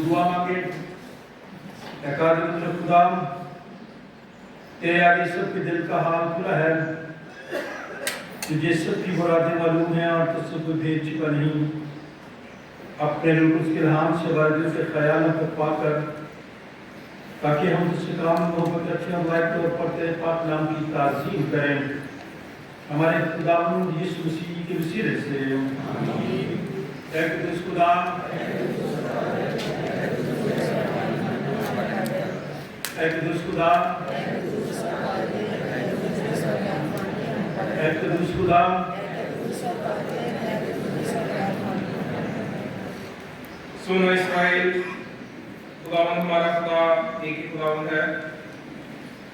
दुआ मांगे। एकादश खुदा तेरे आगे सबके दिल का हाल खुला है, तुझे सबकी मुरादें मालूम हैं और तुझसे कोई भेद छिपा नहीं। अपने रूह उसके इल्हाम से वादियों के ख्यालों को पाकर ताकि हम तुझसे काम मोहब्बत रखें और लायक तौर पर तेरे पाक नाम की ताज़ीम करें। हमारे खुदावंद यीशु मसीह के वसीले से ऐ कुद्दूस खुदा, ऐ कुद्दूस खुदा, ऐ कुद्दूस खुदा, सुनो इस्राएल, खुदावंद हमारा खुदा एक ही खुदावंद है।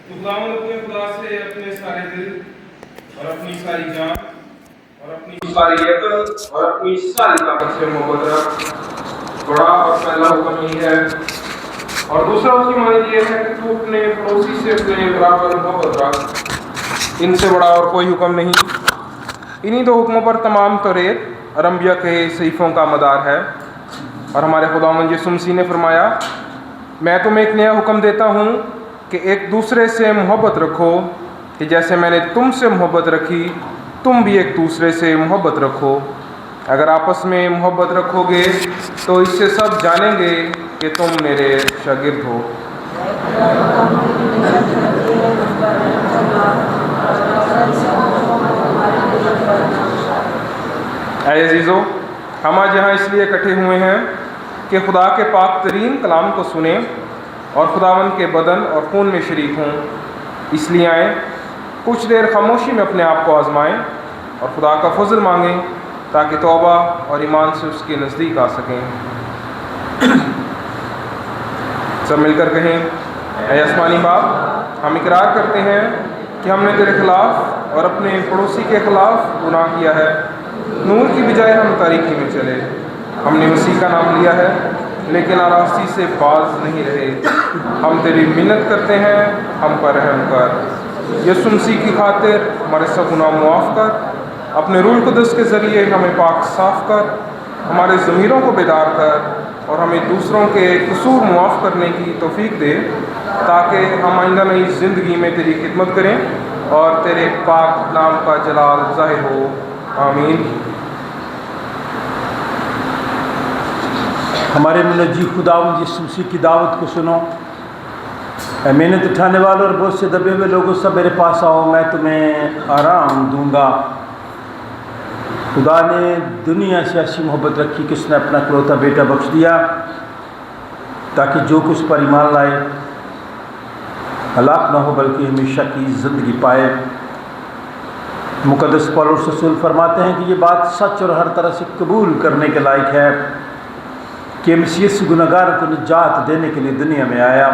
तो खुदावंद अपने खुदा से अपने सारे दिल और अपनी सारी जान और अपनी सारी अकल और अपनी सारी ताकत से मोहब्बत रख। बड़ा और पहला हुक्म यही है, और दूसरा उसकी मानी ये है कि तू अपने पड़ोसी से अपने बराबर मोहब्बत रख। इनसे बड़ा और कोई हुक्म नहीं। इन्हीं दो हुक्मों पर तमाम तौरेत और अंबिया के सहीफों का मदार है। और हमारे खुदावंद यीशु मसीह ने फरमाया, मैं तुम्हें एक नया हुक्म देता हूँ कि एक दूसरे से मोहब्बत रखो, कि जैसे मैंने तुमसे मोहब्बत रखी तुम भी एक दूसरे से मोहब्बत रखो। अगर आपस में मोहब्बत रखोगे तो इससे सब जानेंगे कि तुम मेरे शागिर्द हो। ऐ अज़ीज़ों, हम आज यहाँ इसलिए इकट्ठे हुए हैं कि खुदा के पाक तरीन कलाम को सुनें और खुदावंद के बदन और खून में शरीक हों। इसलिए आएँ, कुछ देर खामोशी में अपने आप को आजमाएं और खुदा का फजल मांगें ताकि तौबा और ईमान से उसके नज़दीक आ सकें। सब मिलकर कहें, ऐ आसमानी बाप, हम इकरार करते हैं कि हमने तेरे खिलाफ़ और अपने पड़ोसी के खिलाफ़ गुनाह किया है। नूर की बजाय हम तारीकी में चले। हमने मसीह का नाम लिया है लेकिन आरास्ती से बाज नहीं रहे। हम तेरी मिन्नत करते हैं, हम पर रहम कर। यीशु मसीह की खातिर हमारे सब गुनाह मुआफ़ कर। अपने रूह कुदस के ज़रिए हमें पाक साफ़ कर, हमारे ज़मीरों को बेदार कर और हमें दूसरों के कसूर मुआफ़ करने की तौफीक दे, ताकि हम आइंदा नई ज़िंदगी में तेरी खिदमत करें और तेरे पाक नाम का जलाल ज़ाहिर हो। आमीन। हमारे मुनज्जी खुदावंद यीशु मसीह की दावत को सुनो। मेहनत उठाने वालों और बहुत से दबे हुए लोगों सब मेरे पास आओ, मैं तुम्हें आराम दूंगा। खुदा ने दुनिया से ऐसी मोहब्बत रखी कि उसने अपना इकलौता बेटा बख्श दिया ताकि जो कुछ पर ईमान लाए हलाक न हो बल्कि हमेशा की ज़िंदगी पाए। मुक़द्दस पौलुस रसूल फरमाते हैं कि ये बात सच और हर तरह से कबूल करने के लायक है कि मसीह से गुनहगारों को निजात देने के लिए दुनिया में आया।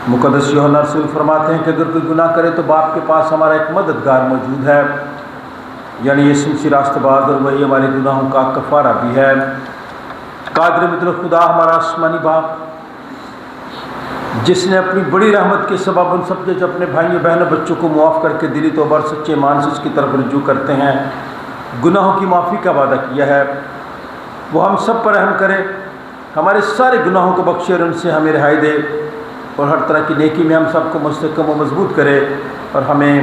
मुक़द्दस यूहन्ना रसूल फरमाते हैं कि अगर कोई गुनाह करे तो बाप के पास हमारा एक मददगार मौजूद है, यानी यीशु मसीह रास्तबाज़, और वही हमारे गुनाहों का कफ़ारा भी है। कादिर मुतलक खुदा हमारा आसमानी बाप, जिसने अपनी बड़ी रहमत के सबब उन सब के जो अपने भाइयों बहनों बच्चों को मुआफ़ करके दिली तौबा और सच्चे ईमान से उसकी तरफ रुजू करते हैं गुनाहों की माफ़ी का वादा किया है, वो हम सब पर रहम करे, हमारे सारे गुनाहों को बख्शे और उनसे हमें रिहाई दे और हर तरह की नेकी में हम सबको मुस्तहकम व मजबूत करे और हमें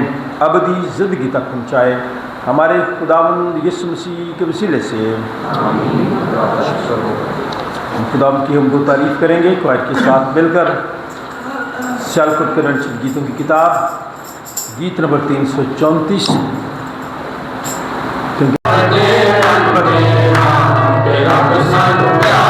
अबदी ज़िंदगी तक पहुँचाए। हमारे खुदावंद यीशु मसीह के वसीले से खुदावंद की हम दो तारीफ़ करेंगे क्वाइट के साथ मिलकर। सियालकोट के रनचित गीतों की किताब गीत नंबर 334। रब दे बंदे हां ते रब सानू प्यार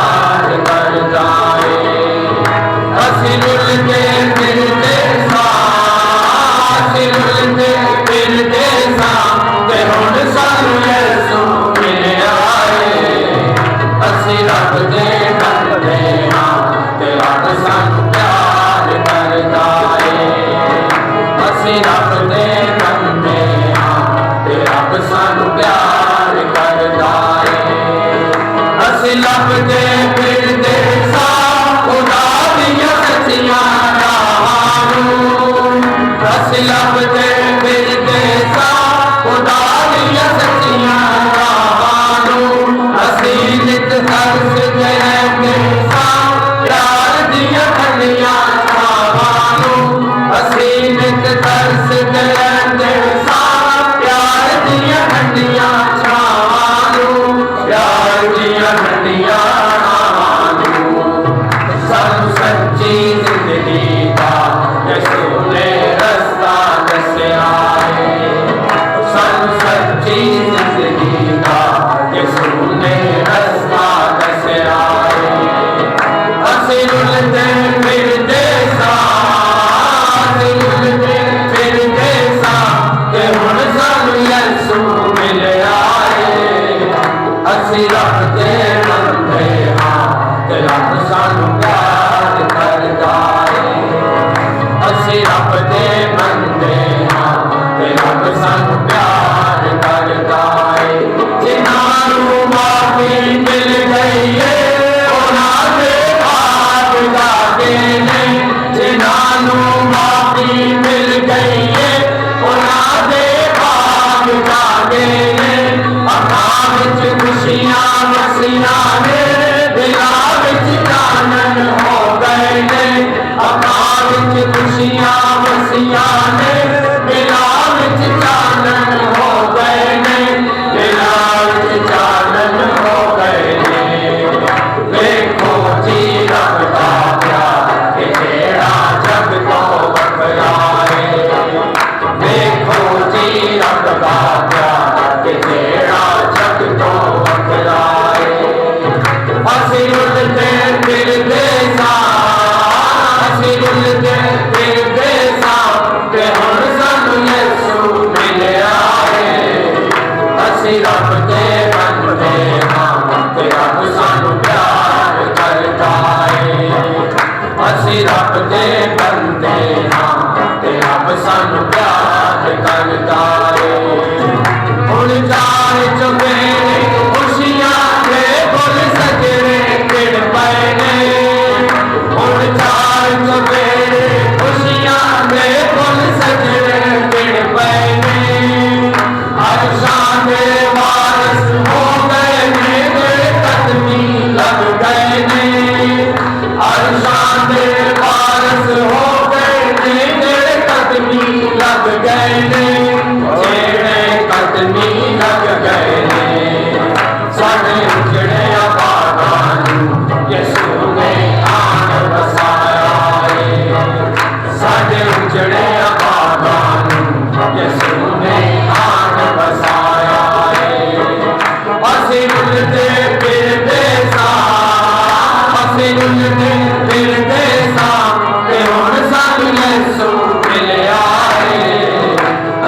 उलटे फिरते सामने हुण सानू यसू मिल आए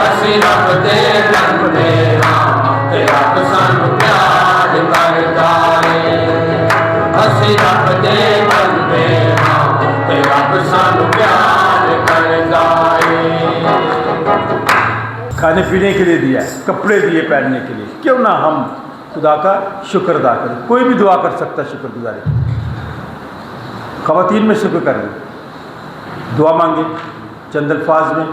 असी रब दे बंदे हां ते रब सानू प्यार करदा है असी रब दे बंदे हां ते रब सानू प्यार करदा है खाने पीने के लिए दिया, कपड़े दिए पहनने के लिए, क्यों ना हम खुदा का शुक्र अदा करें। कोई भी दुआ कर सकता है शुक्रगुजारी। ख़वातीन में शुक्र करें, दुआ मांगे चंद अल्फाज में।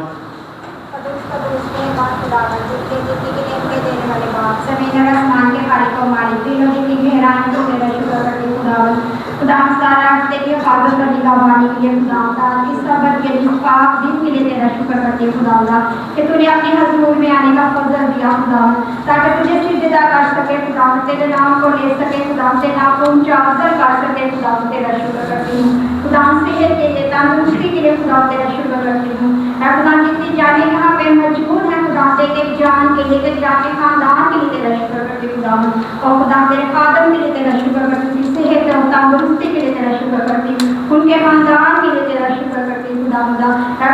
खुदा सारा हफ्ते की हिफाजत और निगहबानी के लिए खुदा इस सबर के लिए पाक दिन के लिए तेरा शुक्र करते हैं खुदा कि तूने अपने हजूर में आने का फजल दिया खुदा ताकि तुझे सिजदा कर सके खुदा तेरे नाम को ले सके खुदा तेरे नाम को ऊंचा अफजल कर सके खुदा तेरा शुक्र करती हूँ खुदा सेहत के लिए तंदुरुस्ती के लिए खुदा तेरा शुक्र करती हूँ खुदा जितनी जाने यहाँ पे मजबूर है खुदा तेरे जान के लिए तेरे जाके खानदान के लिए तेरा शुक्र करती हूँ खुदा और खुदा तेरे खादम के लिए तेरा शुक्र करती हूँ सेहत और तंदुरुस्ती के लिए तेरा शुक्र करती हूँ उनके खानदान के लिए तेरा शुक्र करती हूँ खुदा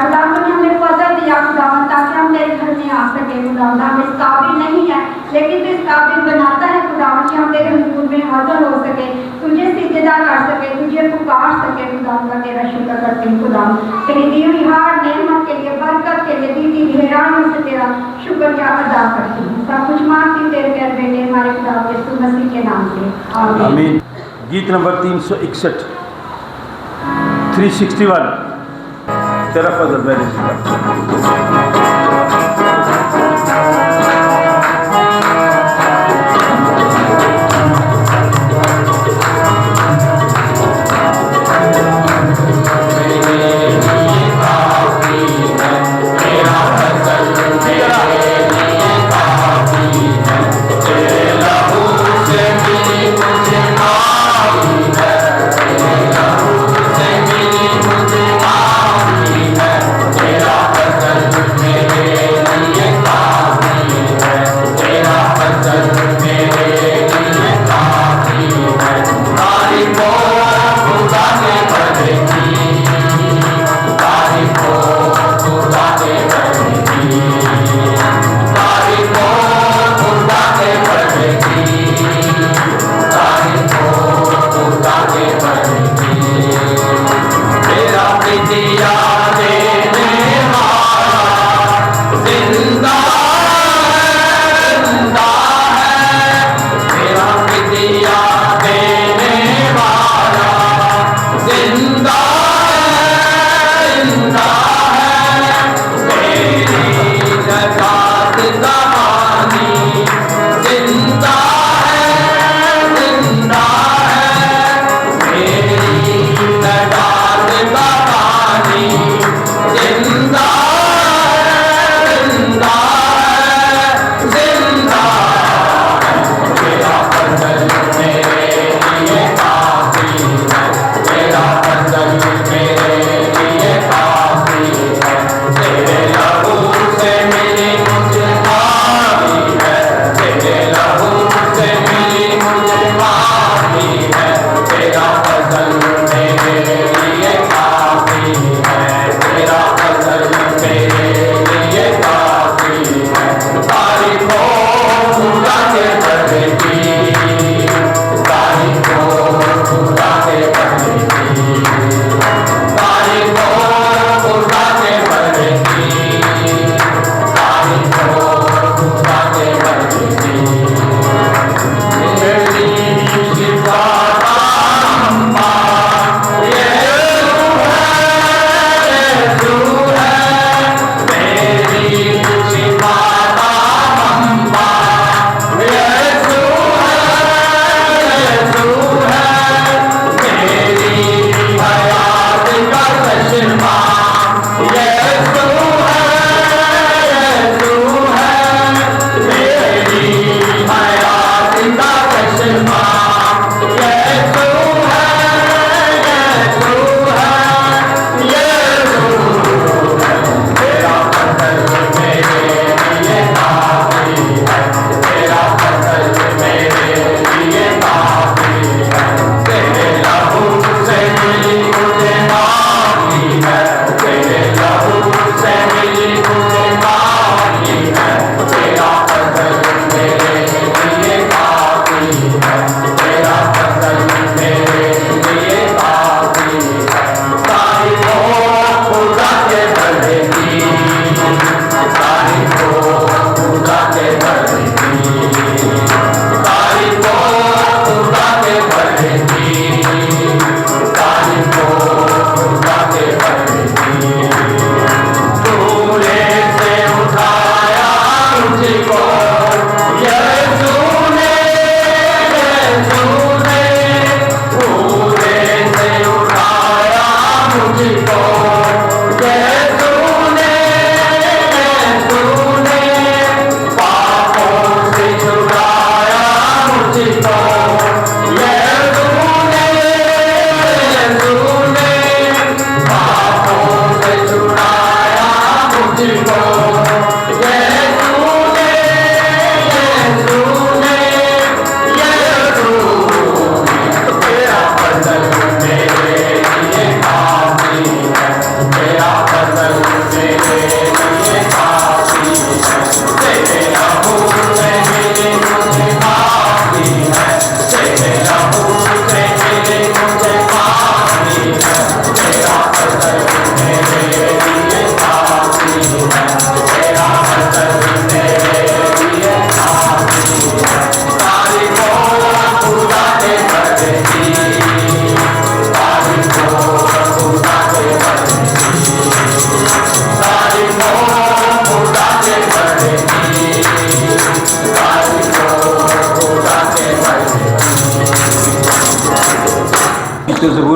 खुदा ने हमें फजल दिया खुदा ताकि हम तेरे घर में आ सके खुदा हम इस काबिल नहीं है लेकिन तू इस काबिल बनाता है खुदा कि हम तेरे हुजूर में हाजिर हो सके तुझे सिजदा कर सके तुझे पुकार सके खुदा तेरा शुक्र करती हूँ खुदा तेरी दी हुई हर नेमत के लिए बरकत के लिए दी गहराइयों से तेरा शुक्रिया अदा करती हूँ सब कुछ मांगती हूँ तेरे प्यारे बेटे हमारे खुदा यीशु मसीह के नाम से आमीन। गीत नंबर 361 361 तेरा फजल मेरे जिंदा। मेरा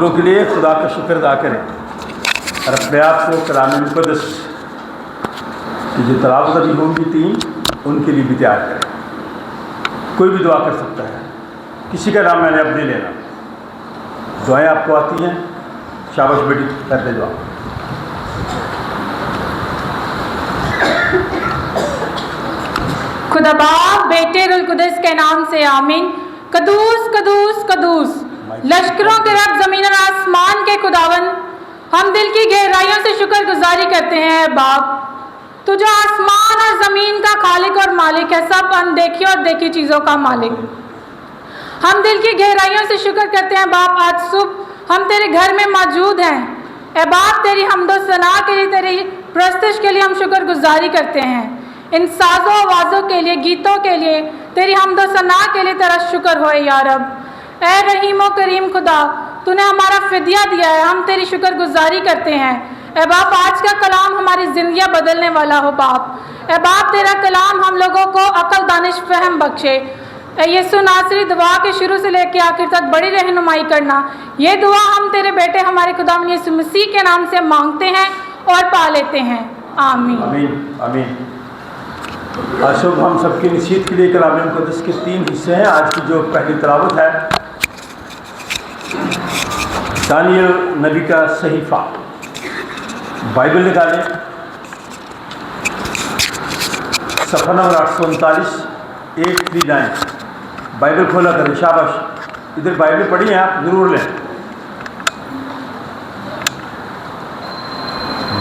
खबरों के लिए खुदा का शुक्र अदा करें और अपने आप को कलाम मुक़द्दस की जो तलावत अभी होंगी 3 उनके लिए भी तैयार करें। कोई भी दुआ कर सकता है, किसी का नाम मैंने अब नहीं लेना। दुआएं आपको आती हैं, शाबाश बेटी करते दुआ। खुदा बाप बेटे रुल कुदस के नाम से आमीन। कदूस कदूस कदूस लश्करों के रब ज़मीन और आसमान के खुदावन, हम दिल की गहराइयों से शुक्रगुजारी करते हैं बाप, तू जो आसमान और ज़मीन का खालिक और मालिक है, सब अनदेखी और देखी चीज़ों का मालिक। हम दिल की गहराइयों से शुक्र करते हैं बाप, आज सुबह हम तेरे घर में मौजूद हैं। ए बाप, तेरी हम्दो सना के लिए, तेरी प्रस्तुश के लिए हम शुक्रगुजारी करते हैं। इन साजों आवाज़ों के लिए, गीतों के लिए, तेरी हम्दो सना के लिए तेरा शुक्र होए या रब। ए रहीम व करीम खुदा, तूने हमारा फिदिया दिया है, हम तेरी शुक्रगुजारी करते हैं। ए बाप, आज का कलाम हमारी ज़िंदगियाँ बदलने वाला हो बाप। ए बाप, तेरा कलाम हम लोगों को अक्ल दानिश फहम बख्शे। ए यीशु नासरी, दुआ के शुरू से लेकर आखिर तक बड़ी रहनुमाई करना। ये दुआ हम तेरे बेटे हमारे खुदा यीशु मसीह के नाम से मांगते हैं और पा लेते हैं, आमीन आमीन आमीन। आज सुबह हम सबकी नसीहत के लिए कलाम मुक़द्दस के 3 हिस्से हैं। आज की जो पहली तलावत है दानियल नबी का सहीफ़ा। बाइबल निकालें, सफ़ा नंबर 839 839। बाइबल खोला करें, शाबाश। इधर बाइबल पढ़ी है, आप ज़रूर लें।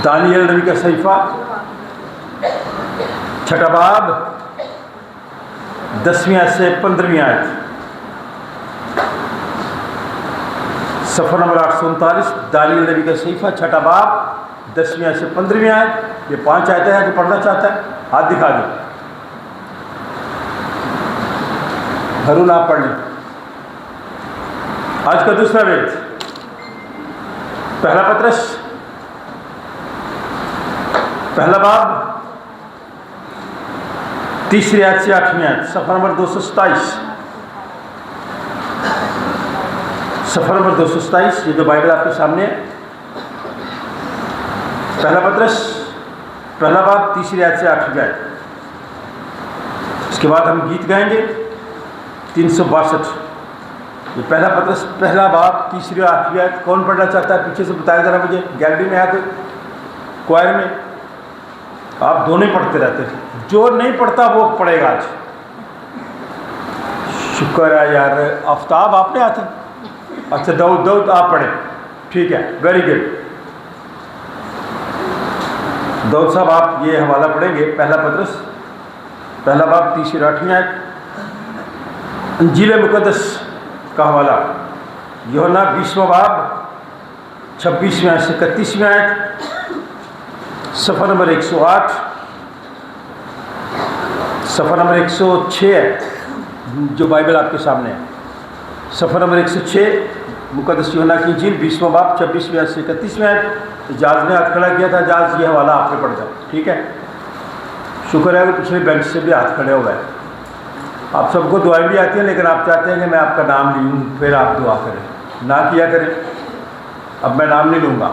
दानियल नबी का सहीफ़ा, 6 बाब, 10वीं आयत से 15वीं आयत। सफ़ा नंबर 839 दानियल नबी का सहीफ़ा, 6 बाब, 10वीं आयत से 15वीं आयत। ये 5 आयतें हैं। जो पढ़ना चाहता है हाथ दिखा दो। हरून आप पढ़ लें। आज का दूसरा वेद, पहला पत्रस, पहला बाब, 3री आयत से 8वीं आयत। सफ़ा नंबर 227, सफ़ा नंबर 227। ये जो बाइबल आपके सामने है, पहला पत्रस, पहला बाब, 3री आयत से 8वीं आयत। इसके बाद हम गीत गाएंगे 362। ये पहला पत्रस, पहला बाब, 3री और 8वीं आयत। कौन पढ़ना चाहता है पीछे से बताया जरा मुझे। गैलरी में है कोई, क्वायर में? आप दोनों ही पढ़ते रहते हैं, जो नहीं पढ़ता वो पढ़ेगा आज। शुक्र है यार। आफ्ताब आपने आते? अच्छा, दाऊद आप पढ़े, ठीक है, वेरी गुड। दाऊद साहब आप ये हवाला पढ़ेंगे, पहला पत्रस, पहला बाब, 3री और 8वीं आयत। इंजील मुक़द्दस का हवाला, यूहन्ना 20वां बाब, 26वीं आयत से 31वीं आयत। सफ़ा नंबर 108, सफ़ा नंबर 106 है जो बाइबल आपके सामने है। सफ़ा नंबर 106 मुक़द्दस यूहन्ना की इंजील 20वां बाब, 26वीं आयत से 31वीं आयत। जाज ने हाथ खड़ा किया था। जाज, ये हवाला आपने पढ़ जाओ, ठीक है। शुक्र है कि पिछले बेंच से भी हाथ खड़े हुए हैं। आप सबको दुआएं भी आती हैं, लेकिन आप चाहते हैं कि मैं आपका नाम लूँ फिर आप दुआ करें, ना किया करें। अब मैं नाम नहीं लूँगा,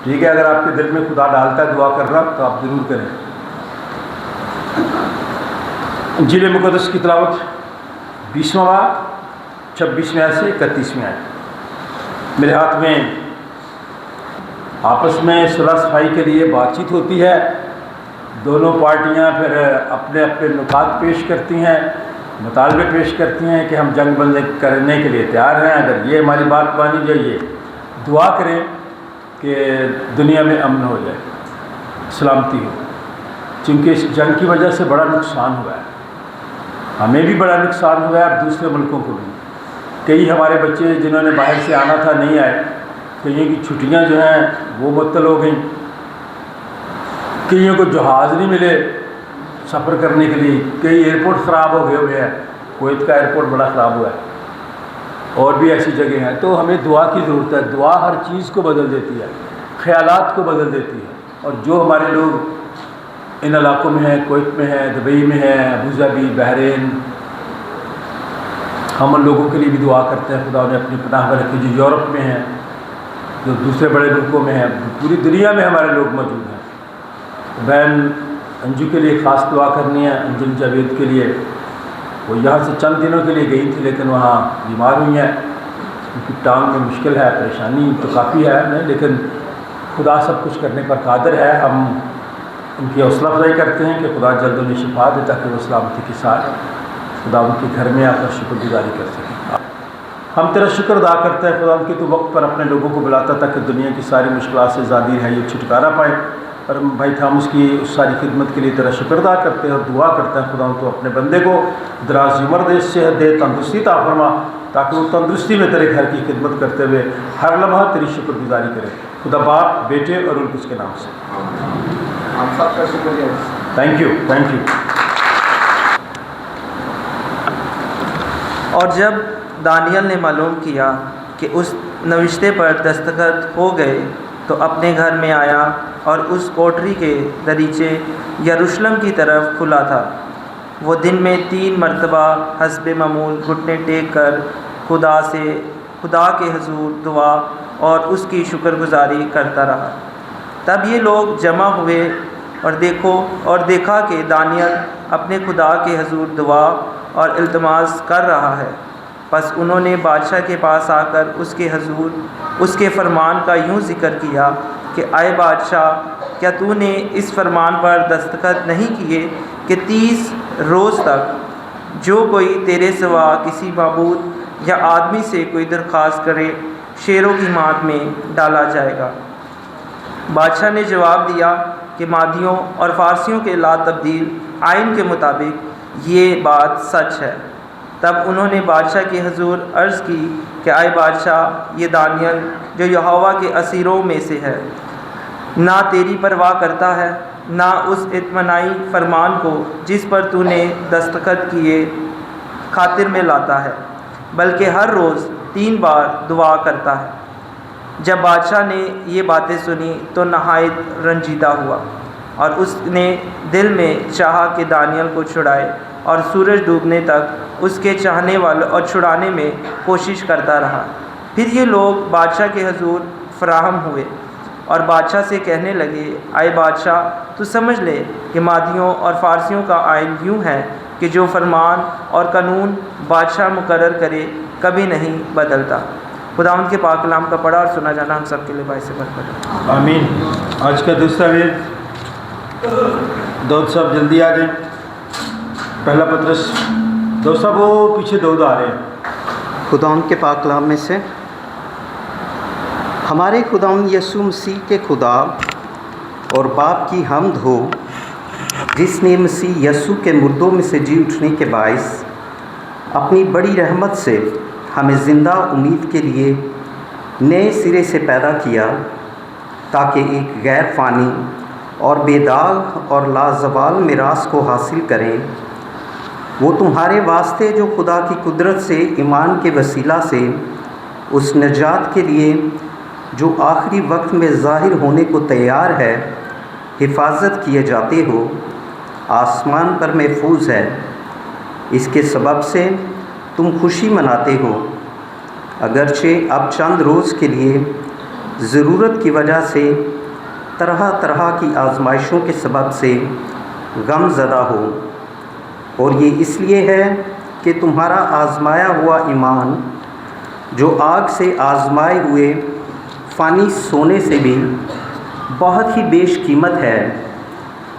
ठीक है। अगर आपके दिल में खुदा डालता है दुआ करना तो आप ज़रूर करें। इंजील मुक़द्दस की तिलावत 20वां बाब, 26वीं आयत से 31वीं आयत। मेरे हाथ में आपस में सुलह सफाई के लिए बातचीत होती है। दोनों पार्टियां फिर अपने अपने नुकात पेश करती हैं, मुतालबे पेश करती हैं कि हम जंग बंद करने के लिए तैयार हैं। अगर ये हमारी बात मानी जाइए, दुआ करें कि दुनिया में अमन हो जाए, सलामती हो, क्योंकि इस जंग की वजह से बड़ा नुकसान हुआ है। हमें भी बड़ा नुकसान हुआ है और दूसरे मुल्कों को भी। कई हमारे बच्चे जिन्होंने बाहर से आना था नहीं आए, कईयों की छुट्टियां जो हैं वो मुअत्तल हो गई, कईयों को जहाज़ नहीं मिले सफ़र करने के लिए, कई एयरपोर्ट ख़राब हो गए हुए हैं। कुवैत का एयरपोर्ट बड़ा ख़राब हुआ है और भी ऐसी जगह हैं। तो हमें दुआ की ज़रूरत है। दुआ हर चीज़ को बदल देती है, ख़यालात को बदल देती है। और जो हमारे लोग इन इलाकों में हैं, कुवैत में हैं, दुबई में हैं, अबू धाबी, बहरीन, हम उन लोगों के लिए भी दुआ करते हैं खुदा उन्हें अपनी पनाह में रखे। जो यूरोप में हैं, जो दूसरे बड़े मुल्कों में हैं, पूरी दुनिया में हमारे लोग मौजूद हैं। बहन अंजू के लिए ख़ास दुआ करनी है, अंजुम जावेद के लिए। वो यहाँ से चंद दिनों के लिए गई थी, लेकिन वहाँ बीमार हुई हैं, उनकी टांग में मुश्किल है, परेशानी तो काफ़ी है नहीं, लेकिन खुदा सब कुछ करने पर कादिर है। हम उनकी हौसला अफजाई करते हैं कि खुदा जल्द उन्हें शिफा दे ताकि वो सलामती के साथ खुदा उनके घर में आकर शुक्रगुजारी कर सकें। हम तेरा शुक्र अदा करते हैं खुदा कि तू वक्त पर अपने लोगों को बुलाता ताकि दुनिया की सारी मुश्किलात से आज़ादी है ये छुटकारा पाए। और भाई हम उसकी उस सारी खिदमत के लिए तेरा शुक्र अदा करते हैं और दुआ करते हैं खुदा तो अपने बंदे को दराज उम्र दे, सेहत दे, तंदुरुस्ती अता फरमा ताकि वो तंदुरुस्ती में तेरे घर की खिदमत करते हुए हर लम्हा तेरी शुक्रगुजारी करे। खुदा बाप, बेटे और उनको उसके नाम से हम सबका शुक्रिया। Thank you, thank you. और जब दानियल ने मालूम किया कि उस नविश्ते पर दस्तखत हो गए तो अपने घर में आया और उस कोठरी के दरीचे यरूशलेम की तरफ खुला था। वो दिन में 3 मरतबा हस्बे मामूल घुटने टेक कर खुदा के हुजूर दुआ और उसकी शुक्रगुजारी करता रहा। तब ये लोग जमा हुए और देखा कि दानियल अपने खुदा के हुजूर दुआ और इल्तमास कर रहा है। बस उन्होंने बादशाह के पास आकर उसके हुजूर उसके फरमान का यूँ ज़िक्र किया कि आए बादशाह, क्या तूने इस फरमान पर दस्तखत नहीं किए कि 30 रोज़ तक जो कोई तेरे सिवा किसी माबूद या आदमी से कोई दरख्वास्त करे शेरों की माद में डाला जाएगा। बादशाह ने जवाब दिया कि मादियों और फारसियों के ला तब्दील आइन के मुताबिक ये बात सच है। तब उन्होंने बादशाह के हुजूर अर्ज़ की कि आए बादशाह, ये दानियल जो यहोवा के असीरों में से है ना तेरी परवाह करता है ना उस इत्मीनाई फरमान को जिस पर तूने दस्तखत किए खातिर में लाता है, बल्कि हर रोज़ 3 बार दुआ करता है। जब बादशाह ने ये बातें सुनी तो नहायत रंजीदा हुआ और उसने दिल में चाहा कि दानियल को छुड़ाए और सूरज डूबने तक उसके चाहने वालों और छुड़ाने में कोशिश करता रहा। फिर ये लोग बादशाह के हुजूर फराहम हुए और बादशाह से कहने लगे, आए बादशाह, तू समझ ले कि मादियों और फारसियों का आइन यूँ है कि जो फरमान और कानून बादशाह मुकर्रर करे कभी नहीं बदलता। खुदावंद के पाक कलाम का पढ़ा और सुना जाना हम सब के लिए बाइस बरकत है। आमीन। आज का दूसरा वेद, दाऊद साहब जल्दी आ जाए। पहला पत्रस, दाऊद साहब वो पीछे दाऊद आ रहे हैं। खुदावंद के पाक कलाम में से हमारे खुदावंद यीशु मसीह के खुदा और बाप की हम्द हो, जिसने मसीह यीशु के मुर्दों में से जी उठने के बायस अपनी बड़ी रहमत से हमें ज़िंदा उम्मीद के लिए नए सिरे से पैदा किया, ताकि एक गैर फ़ानी और बेदाग और लाजवाल मिरास को हासिल करें। वो तुम्हारे वास्ते जो खुदा की कुदरत से ईमान के वसीला से उस निजात के लिए जो आखिरी वक्त में ज़ाहिर होने को तैयार है हिफाजत किए जाते हो, आसमान पर महफूज है। इसके सबब से तुम खुशी मनाते हो, अगरचे अब चंद रोज़ के लिए ज़रूरत की वजह से तरह तरह की आजमाइशों के सबब से गम ज़दा हो। और ये इसलिए है कि तुम्हारा आजमाया हुआ ईमान, जो आग से आजमाए हुए फ़ानी सोने से भी बहुत ही बेशकीमत है,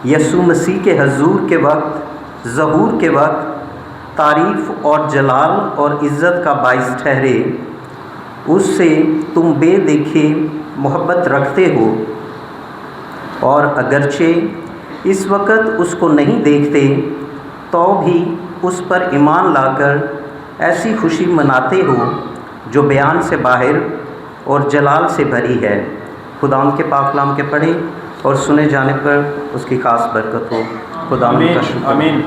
यीशु मसीह के हुजूर के वक्त ज़हूर के वक्त तारीफ़ और जलाल और इज़्ज़त का बाइस ठहरे। उससे तुम बेदेखे मोहब्बत रखते हो, और अगरचे इस वक्त उसको नहीं देखते तो भी उस पर ईमान लाकर ऐसी खुशी मनाते हो जो बयान से बाहर और जलाल से भरी है। खुदाम के पाक कलाम के पढ़े और सुने जाने पर उसकी खास बरकत हो। खुदाम का शुक्र। आमीन।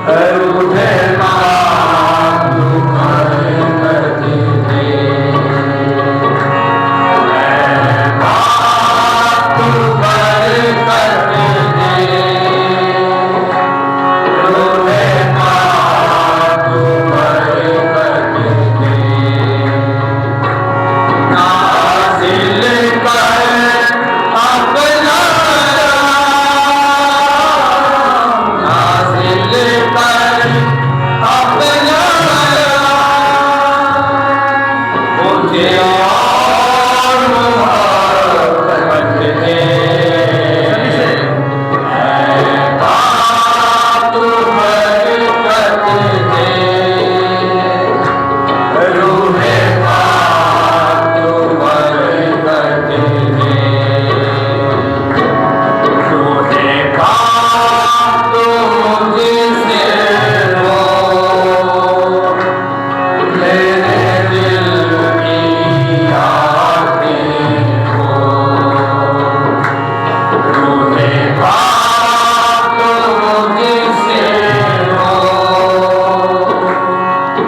बरकत दे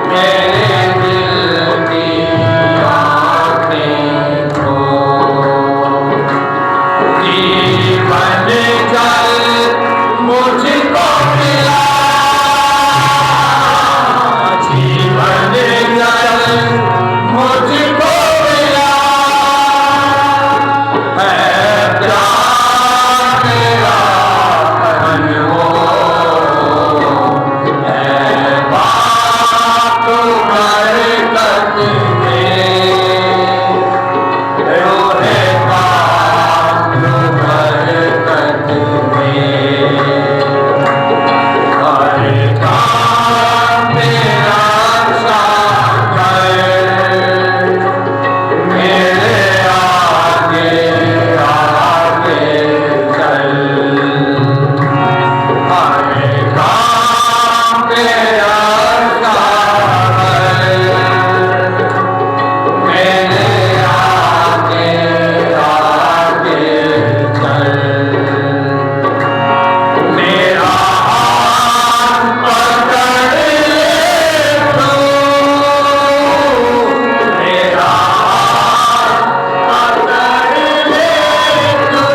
मेरे दिल की आँखें खोल। जीवन जल मुझको मिला, जीवन जल मुझको मिला, है प्यार मेरा अनमोल, है बात बरकत में, रोहे बात बरकत में, हर काम मेरा सागर, मेरे आगे आगे चल, हर काम मेरा सागर, मेरे आगे आगे चल, मेरा हाथ पकड़ ले तू, मेरा हाथ पकड़ ले तू,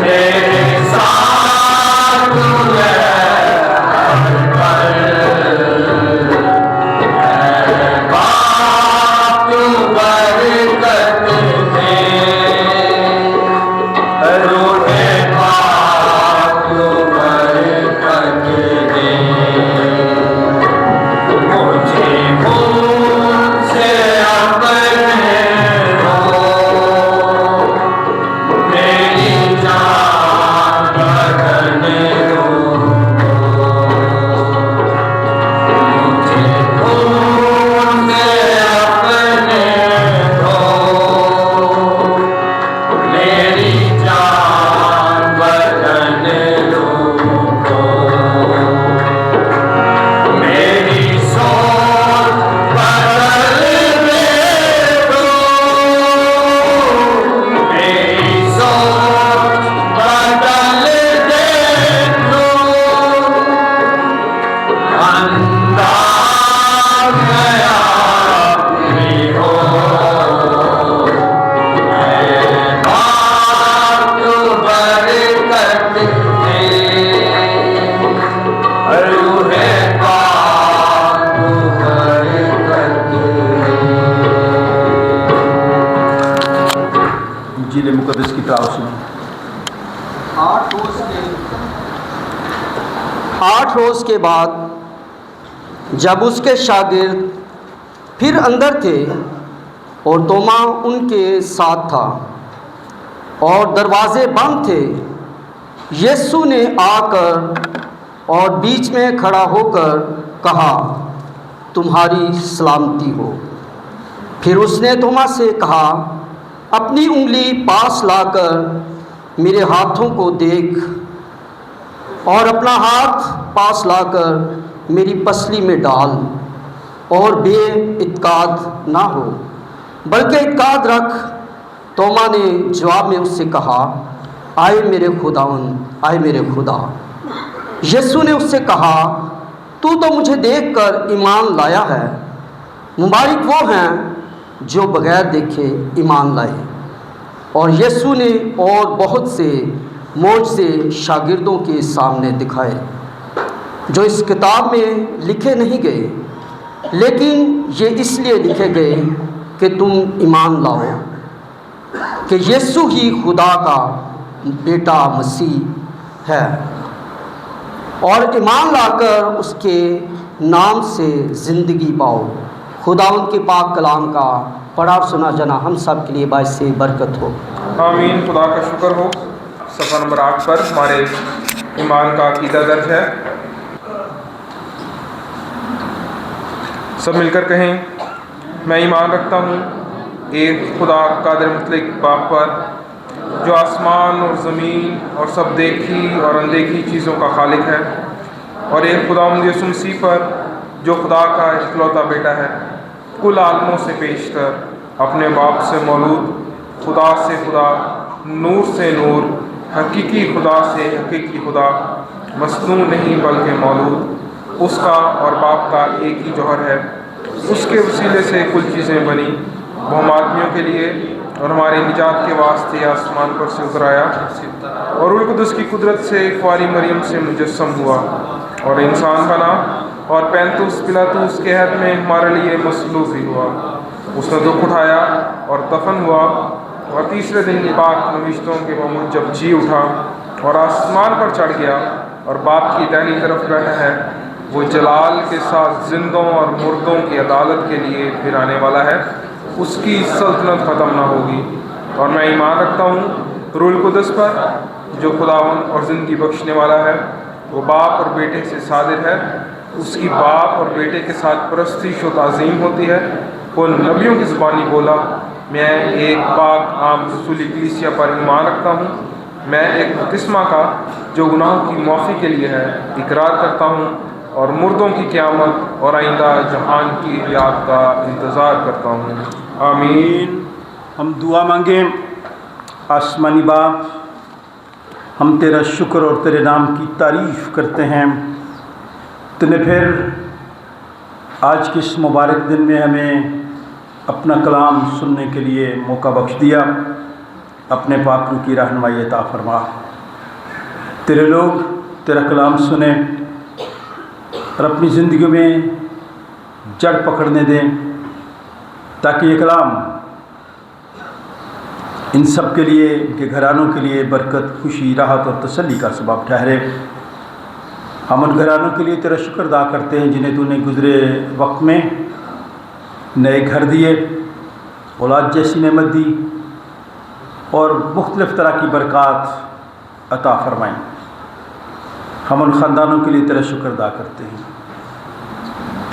मेरे साथ है हर पल, है बात बरकत में, रोहे बात बरकत में, मुझे मुझसे अपने हो, मेरी जान बदन दो, मुझे मुझसे अपने हो, मेरी जान बदन दो, मेरी सोच बदल दे तू, मेरी सोच बदल दे तू, अंदाज गया भी हो, है बात बरकत में, रूहे बात बरकत में। इंजील मुकद्दस की ताब सुनो। 8 रोज़ के बाद जब उसके शागिर्द फिर अंदर थे और तोमा उनके साथ था और दरवाजे बंद थे, यीशु ने आकर और बीच में खड़ा होकर कहा, तुम्हारी सलामती हो। फिर उसने तोमा से कहा, अपनी उंगली पास लाकर मेरे हाथों को देख और अपना हाथ पास लाकर मेरी पसली में डाल और बे-इत्काद ना हो बल्कि इत्काद रख। तोमा ने जवाब में उससे कहा, आए मेरे खुदावन, आए मेरे खुदा। यीशु ने उससे कहा, तू तो मुझे देखकर ईमान लाया है, मुबारक वो हैं जो बगैर देखे ईमान लाए। और यीशु ने और बहुत से मोजज़े शागिर्दों के सामने दिखाए जो इस किताब में लिखे नहीं गए, लेकिन ये इसलिए लिखे गए कि तुम ईमान लाओ कि यीशु ही खुदा का बेटा मसीह है, और ईमान लाकर उसके नाम से ज़िंदगी पाओ। खुदा उनके पाक कलाम का पढ़ा और सुना जाना हम सब के लिए बायस से बरकत हो। आमीन। खुदा का शुक्र हो। सफ़ा नंबर 8 पर हमारे ईमान का अकीदा दर्ज है। सब मिलकर कहें, मैं ईमान रखता हूँ एक खुदा कादिर मुतलक बाप पर, जो आसमान और ज़मीन और सब देखी और अनदेखी चीज़ों का खालिक है, और एक खुदावंद यीशु मसीह पर, जो खुदा का इकलौता बेटा है, कुल आलमों से पेशतर, अपने बाप से मौलूद, खुदा से खुदा, नूर से नूर, हकीकी खुदा से हकीकी खुदा, मसनू नहीं बल्कि मौलूद, اس کا اور باپ کا ایک ہی جوہر ہے۔ اس کے وسیلے سے کل چیزیں بنی، وہ ہم آدمیوں کے لیے اور ہماری نجات کے واسطے آسمان پر سے اتر آیا اور روح القدس کی قدرت سے کنواری مریم سے مجسم ہوا اور انسان بنا اور پینتوس پلاطوس کے عہد میں ہمارے لیے مصلوب بھی ہوا۔ اس نے دکھ اٹھایا اور دفن ہوا اور تیسرے دن پاک نوشتوں کے بامود جب جی اٹھا اور آسمان پر چڑھ گیا اور باپ کی دائنی طرف بیٹھا ہے، وہ جلال کے ساتھ زندوں اور مردوں کی عدالت کے لیے پھر آنے والا ہے۔ اس کی سلطنت ختم نہ ہوگی۔ اور میں ایمان رکھتا ہوں روح القدس پر جو خداوند اور زندگی بخشنے والا ہے، وہ باپ اور بیٹے سے صادر ہے، اس کی باپ اور بیٹے کے ساتھ پرستش و تعظیم ہوتی ہے۔ وہ نبیوں کی زبانی بولا، میں ایک پاک عام رسولی کلیسیا پر ایمان رکھتا ہوں، میں ایک بپتسمہ کا جو گناہوں کی معافی کے لیے ہے اقرار کرتا ہوں، اور مردوں کی قیامت اور آئندہ جہان کی حیات کا انتظار کرتا ہوں۔ آمین۔ ہم دعا مانگیں۔ آسمانی باپ، ہم تیرا شکر اور تیرے نام کی تعریف کرتے ہیں۔ تو نے پھر آج کے اس مبارک دن میں ہمیں اپنا کلام سننے کے لیے موقع بخش دیا۔ اپنے پاک روح کی رہنمائی عطا فرما، تیرے لوگ تیرا کلام سنیں اور اپنی زندگی میں جڑ پکڑنے دیں، تاکہ یہ کلام ان سب کے لیے، ان کے گھرانوں کے لیے برکت، خوشی، راحت اور تسلی کا سبب ٹھہرے۔ ہم ان گھرانوں کے لیے تیرا شکر ادا کرتے ہیں جنہیں تو نے گزرے وقت میں نئے گھر دیے، اولاد جیسی نعمت دی اور مختلف طرح کی برکات عطا فرمائیں۔ ہم ان خاندانوں کے لیے تیرا شکر ادا کرتے ہیں،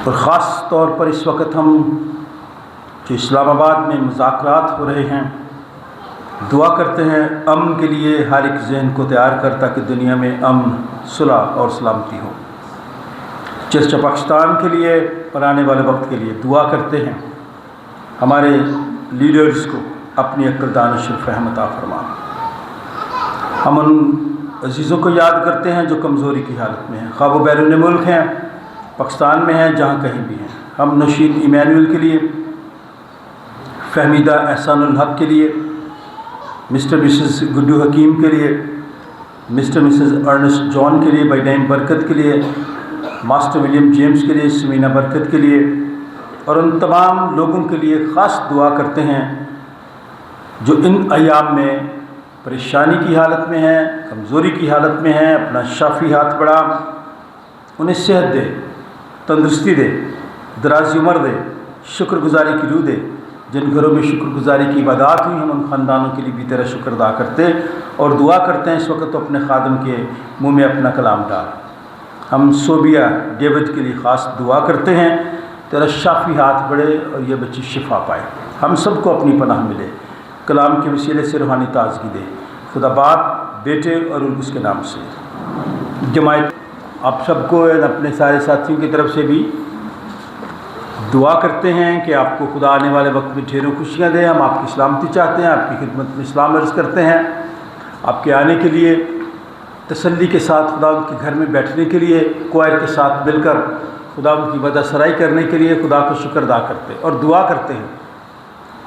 اور خاص طور پر اس وقت ہم جو اسلام آباد میں مذاکرات ہو رہے ہیں، دعا کرتے ہیں امن کے لیے ہر ایک ذہن کو تیار کر، تاکہ دنیا میں امن، صلح اور سلامتی ہو۔ چرچ پاکستان کے لیے اور آنے والے وقت کے لیے دعا کرتے ہیں، ہمارے لیڈرز کو اپنی عقل، دانش اور فہم عطا فرما۔ ہم ان عزیزوں کو یاد کرتے ہیں جو کمزوری کی حالت میں ہیں، خواہ وہ بیرون ملک ہیں، پاکستان میں ہیں، جہاں کہیں بھی ہیں۔ ہم نشید ایمینول کے لیے، فہمیدہ احسان الحق کے لیے، مسٹر مسز گڈو حکیم کے لیے، مسٹر مسز ارنسٹ جان کے لیے، بائی نیم برکت کے لیے، ماسٹر ولیم جیمز کے لیے، سمینہ برکت کے لیے، اور ان تمام لوگوں کے لیے خاص دعا کرتے ہیں جو ان ایام میں پریشانی کی حالت میں ہیں، کمزوری کی حالت میں ہیں۔ اپنا شافی ہاتھ بڑھا، انہیں صحت دے، تندرستی دے، درازی عمر دے، شکر گزاری کی روح دے۔ جن گھروں میں شکر گزاری کی عبادات ہوئی، ہم ان خاندانوں کے لیے بھی تیرا شکر ادا کرتے اور دعا کرتے ہیں۔ اس وقت تو اپنے خادم کے منہ میں اپنا کلام ڈال۔ ہم صوبیہ ڈیوڈ کے لیے خاص دعا کرتے ہیں، تیرا شافی ہاتھ بڑھے اور یہ بچی شفا پائے، ہم سب کو اپنی پناہ ملے، کلام کے وسیلے سے روحانی تازگی دے۔ خدا باپ، بیٹے اور اس کے نام سے جماعت آپ سب کو اپنے سارے ساتھیوں کی طرف سے بھی دعا کرتے ہیں کہ آپ کو خدا آنے والے وقت میں ڈھیروں خوشیاں دے۔ ہم آپ کی سلامتی چاہتے ہیں، آپ کی خدمت میں اسلام عرض کرتے ہیں، آپ کے آنے کے لیے تسلی کے ساتھ خدا کے گھر میں بیٹھنے کے لیے، کوائر کے ساتھ مل کر خدا کی وعدہ سرائی کرنے کے لیے خدا کا شکر ادا کرتے اور دعا کرتے ہیں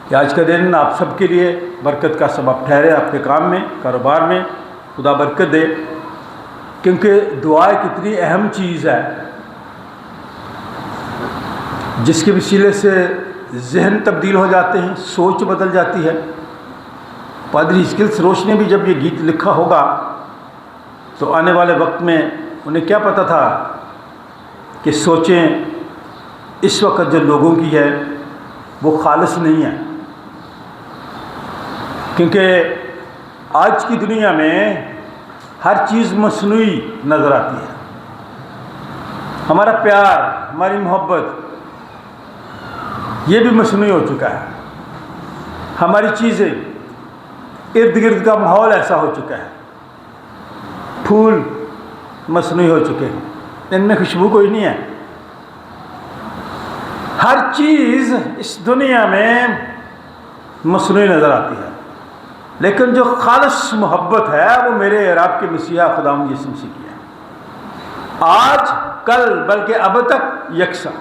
کہ آج کا دن آپ سب کے لیے برکت کا سبب ٹھہرے۔ آپ کے کام میں، کاروبار میں خدا برکت دے، کیونکہ دعا ایک اتنی اہم چیز ہے جس کے وسیلے سے ذہن تبدیل ہو جاتے ہیں، سوچ بدل جاتی ہے۔ پادری اسکل سروش نے بھی جب یہ گیت لکھا ہوگا تو آنے والے وقت میں انہیں کیا پتہ تھا کہ سوچیں اس وقت جو لوگوں کی ہے وہ خالص نہیں ہے، کیونکہ آج کی دنیا میں ہر چیز مصنوعی نظر آتی ہے۔ ہمارا پیار، ہماری محبت یہ بھی مصنوعی ہو چکا ہے۔ ہماری چیزیں، ارد گرد کا ماحول ایسا ہو چکا ہے، پھول مصنوعی ہو چکے ہیں، ان میں خوشبو کوئی نہیں ہے۔ ہر چیز اس دنیا میں مصنوعی نظر آتی ہے، لیکن جو خالص محبت ہے وہ میرے اور آپ کے مسیحا خداوند یسوع مسیح کی ہے۔ آج کل بلکہ اب تک یکساں،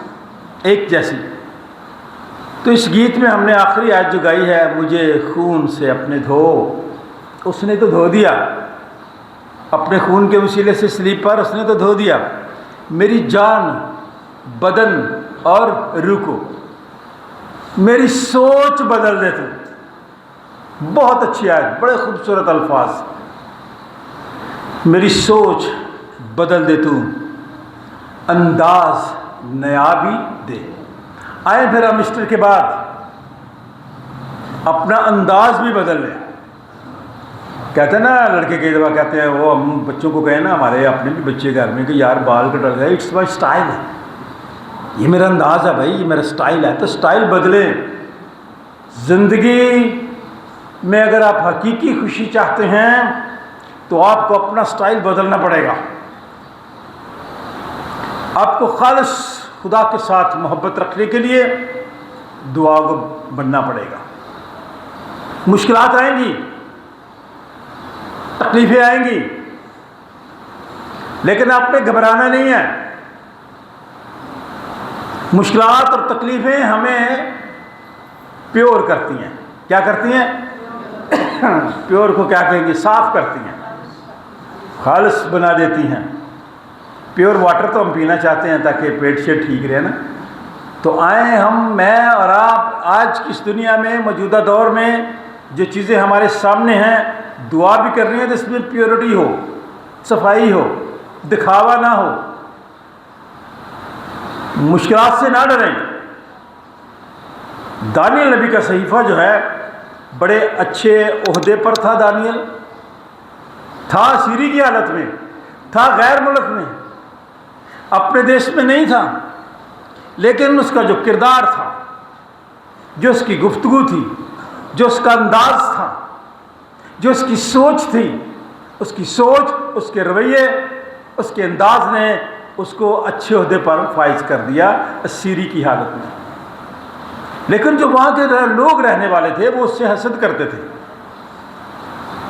ایک جیسی۔ تو اس گیت میں ہم نے آخری آیت جو گائی ہے، مجھے خون سے اپنے دھو، اس نے تو دھو دیا اپنے خون کے وسیلے سے صلیب پر، اس نے تو دھو دیا۔ میری جان، بدن اور روح کو، میری سوچ بدل دے تو۔ بہت اچھی آیت، بڑے خوبصورت الفاظ۔ میری سوچ بدل دے تو، انداز نیا بھی دے۔ آئے پھر ہم ایسٹر کے بعد اپنا انداز بھی بدل لیں۔ کہتے ہیں نا لڑکے کئی دفعہ کہتے ہیں، وہ ہم بچوں کو کہیں نا، ہمارے اپنے بھی بچے گھر میں، کہ یار بال کٹا گئے، اٹس مائی اسٹائل ہے، یہ میرا انداز ہے بھائی، یہ میرا اسٹائل ہے۔ تو اسٹائل بدلیں۔ زندگی میں اگر آپ حقیقی خوشی چاہتے ہیں تو آپ کو اپنا اسٹائل بدلنا پڑے گا۔ آپ کو خالص خدا کے ساتھ محبت رکھنے کے لیے دعا کو بننا پڑے گا۔ مشکلات آئیں گی، تکلیفیں آئیں گی، لیکن آپ نے گھبرانا نہیں ہے۔ مشکلات اور تکلیفیں ہمیں پیور کرتی ہیں۔ کیا کرتی ہیں؟ پیور کو کیا کہیں گے؟ صاف کرتی ہیں، خالص بنا دیتی ہیں۔ پیور واٹر تو ہم پینا چاہتے ہیں تاکہ پیٹ سے ٹھیک رہے نا۔ تو آئیں ہم، میں اور آپ، آج کی اس دنیا میں، موجودہ دور میں جو چیزیں ہمارے سامنے ہیں، دعا بھی کر رہی ہیں تو اس میں پیورٹی ہو، صفائی ہو، دکھاوا نہ ہو۔ مشکلات سے نہ ڈریں۔ دانیل نبی کا صحیفہ جو ہے، بڑے اچھے عہدے پر تھا دانیل، تھا اسیری کی حالت میں، تھا غیر ملک میں، اپنے دیش میں نہیں تھا، لیکن اس کا جو کردار تھا، جو اس کی گفتگو تھی، جو اس کا انداز تھا، جو اس کی سوچ تھی، اس کی سوچ، اس کے رویے، اس کے انداز نے اس کو اچھے عہدے پر فائز کر دیا اسیری کی حالت میں۔ لیکن جو وہاں کے لوگ رہنے والے تھے وہ اس سے حسد کرتے تھے۔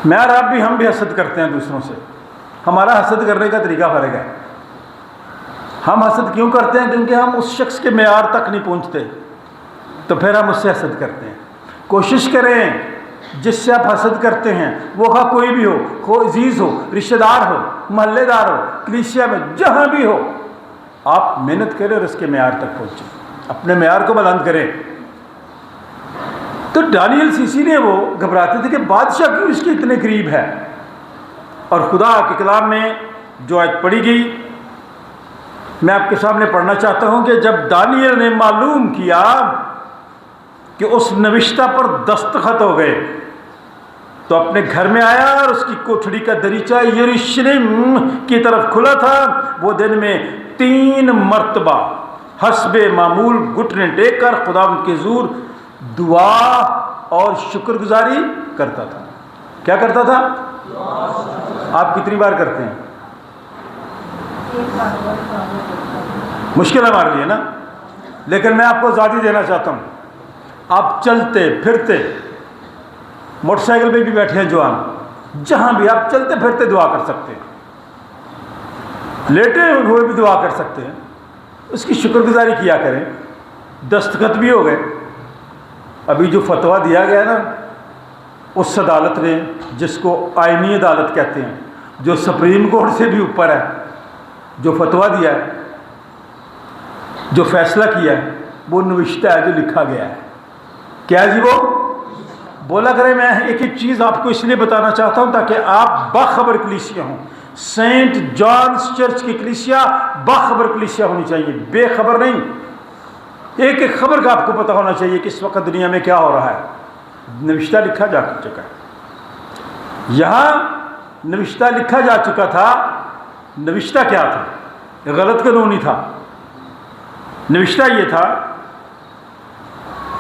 میں اور آپ بھی، ہم بھی حسد کرتے ہیں دوسروں سے۔ ہمارا حسد کرنے کا طریقہ فرق ہے۔ ہم حسد کیوں کرتے ہیں؟ کیونکہ ہم اس شخص کے معیار تک نہیں پہنچتے، تو پھر ہم اس سے حسد کرتے ہیں۔ کوشش کریں جس سے آپ حسد کرتے ہیں، وہ خواہ کوئی بھی ہو، خواہ عزیز ہو، رشتہ دار ہو، محلے دار ہو، کلیسیا میں، جہاں بھی ہو، آپ محنت کریں اور اس کے معیار تک پہنچیں، اپنے معیار کو بلند کریں۔ تو دانیل سیسی نے وہ گھبراتے تھے کہ بادشاہ کیوں اس کے اتنے قریب ہے، اور خدا کے کلام میں جو آیت پڑھی گئی میں آپ کے سامنے پڑھنا چاہتا ہوں کہ جب دانیل نے معلوم کیا کہ اس نوشتہ پر دستخط ہو گئے تو اپنے گھر میں آیا، اور اس کی کوٹھڑی کا دریچہ یروشلم کی طرف کھلا تھا۔ وہ دن میں 3 مرتبہ حسب معمول گھٹنے ٹیک کر خدا کے حضور دعا اور شکر گزاری کرتا تھا۔ کیا کرتا تھا؟ آپ کتنی بار کرتے ہیں؟ مشکل ہے ہمارے لیے نا، لیکن میں آپ کو آزادی دینا چاہتا ہوں۔ آپ چلتے پھرتے، موٹر سائیکل پہ بھی بیٹھے ہیں جوان، جہاں بھی آپ چلتے پھرتے دعا کر سکتے ہیں، لیٹے ہوئے بھی دعا کر سکتے ہیں، اس کی شکر گزاری کیا کریں۔ دستخط بھی ہو گئے۔ ابھی جو فتویٰ دیا گیا نا اس عدالت نے، جس کو آئینی عدالت کہتے ہیں، جو سپریم کورٹ سے بھی اوپر ہے، جو فتویٰ دیا ہے، جو فیصلہ کیا ہے، وہ نوشتہ ہے، جو لکھا گیا ہے۔ کیا جی؟ وہ بولا کرے۔ میں ایک ایک چیز آپ کو اس لیے بتانا چاہتا ہوں تاکہ آپ باخبر کلیسیا ہوں۔ سینٹ جانس چرچ کی کلیسیا باخبر کلیسیا ہونی چاہیے، بے خبر نہیں۔ ایک ایک خبر کا آپ کو پتہ ہونا چاہیے کہ اس وقت دنیا میں کیا ہو رہا ہے۔ نوشتہ لکھا جا چکا ہے، یہاں نوشتہ لکھا جا چکا تھا۔ نوشتہ کیا تھا؟ غلط قانونی تھا۔ نوشتہ یہ تھا،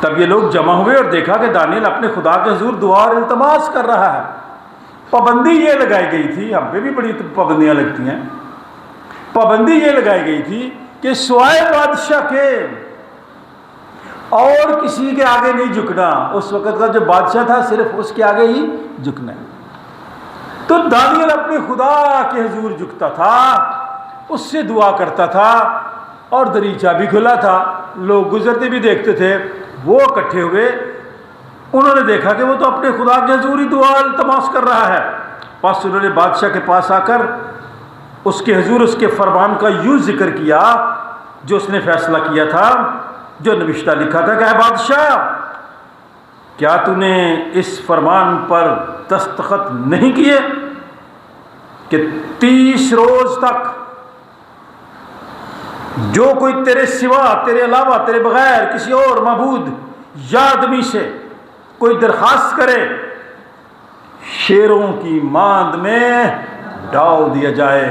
تب یہ لوگ جمع ہوئے اور دیکھا کہ دانیل اپنے خدا کے حضور دعا اور التماس کر رہا ہے۔ پابندی یہ لگائی گئی تھی، ہم پہ بھی بڑی پابندیاں لگتی ہیں، پابندی یہ لگائی گئی تھی کہ سوائے بادشاہ کے اور کسی کے آگے نہیں جھکنا۔ اس وقت کا جو بادشاہ تھا صرف اس کے آگے ہی جھکنا ہے۔ تو دانیل اپنے خدا کے حضور جھکتا تھا उससे दुआ करता था और दरीचा भी खुला था, लोग गुजरते भी देखते थे। वो इकट्ठे हुए, उन्होंने देखा कि वो तो अपने खुदा के हजूर ही दुआ इल्तमास कर रहा है। बस उन्होंने बादशाह के पास आकर उसके हजूर उसके फरमान का यूँ जिक्र किया जो उसने फैसला किया था, जो नविश्ता लिखा था कि है बादशाह, क्या तूने इस फरमान पर दस्तखत नहीं किए कि 30 रोज तक जो कोई तेरे सिवा, तेरे अलावा, तेरे बगैर किसी और मबूद या आदमी से कोई दरखास्त करे, शेरों की मांद में डाल दिया जाए।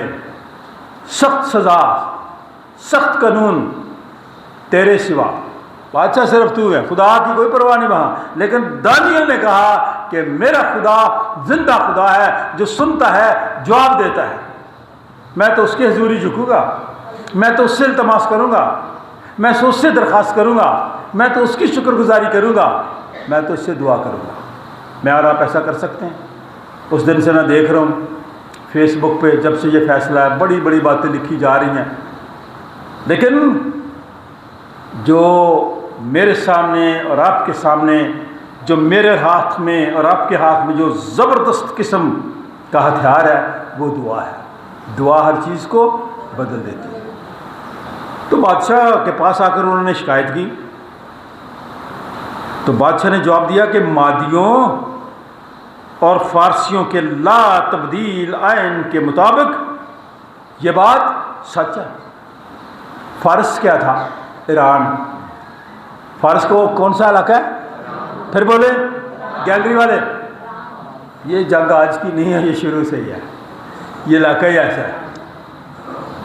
सख्त सजा, सख्त कानून तेरे सिवा। बादशाह सिर्फ तू है, खुदा की कोई परवाह नहीं वहाँ। लेकिन दानियल ने कहा कि मेरा खुदा जिंदा खुदा है जो सुनता है, जवाब देता है। मैं तो उसके हजूर ही झुकूँगा, मैं तो उससे इल्तमास करूँगा, मैं तो उससे दरख्वास्त करूँगा, मैं तो उसकी शुक्रगुजारी करूँगा, मैं तो इससे दुआ करूँगा। मैं और आप ऐसा कर सकते हैं? उस दिन से मैं देख रहा हूँ फेसबुक पे, जब से ये फैसला है, बड़ी बड़ी बातें लिखी जा रही हैं, लेकिन जो मेरे सामने और आपके सामने, जो मेरे हाथ में और आपके हाथ में जो ज़बरदस्त किस्म का हथियार है, वो दुआ है। दुआ हर चीज़ को बदल देती है। तो बादशाह के पास आकर उन्होंने शिकायत की, तो बादशाह ने जवाब दिया कि मादियों और फारसियों के ला तब्दील आइन के मुताबिक ये बात सच है। फारस क्या था? ईरान। फारस को कौन सा इलाका है? फिर बोले गैलरी वाले। ये जंग आज की नहीं है, ये शुरू से ही है, ये इलाका ही ऐसा है।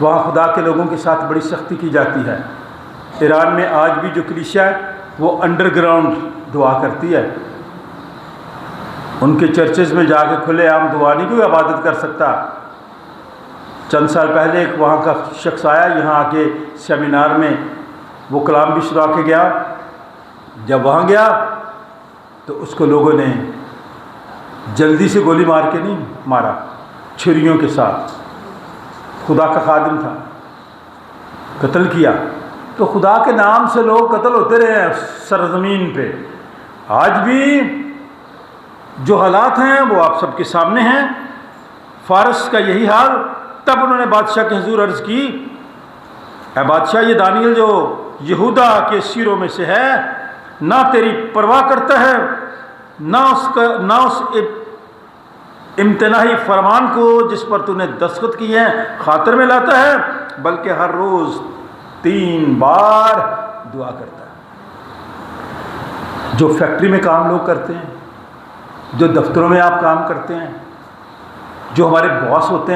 वहाँ खुदा के लोगों के साथ बड़ी सख्ती की जाती है। ईरान में आज भी जो कलीसिया है वो अंडरग्राउंड दुआ करती है। उनके चर्चेज में जाके खुले आम दुआ नहीं कोई इबादत कर सकता। चंद साल पहले एक वहाँ का शख्स आया यहाँ आके सेमिनार में, वो कलाम भी सुना के गया। जब वहाँ गया तो उसको लोगों ने जल्दी से गोली मार के नहीं मारा, छुरियों के साथ। खुदा का खादिम था, कत्ल किया। तो खुदा के नाम से लोग कत्ल होते रहे हैं सरजमीन पे। आज भी जो हालात हैं वो आप सबके सामने हैं। फारस का यही हाल। तब उन्होंने बादशाह के हुजूर अर्ज़ की, ऐ बादशाह, ये दानियल जो यहूदा के सीरों में से है, ना तेरी परवाह करता है, ना उस इम्तनाही फरमान को जिस पर तूने दस्तखत किए हैं खातिर में लाता है, बल्कि हर रोज़ 3 बार दुआ करता है। जो फैक्ट्री में काम लोग करते हैं, जो दफ्तरों में आप काम करते हैं, जो हमारे बॉस होते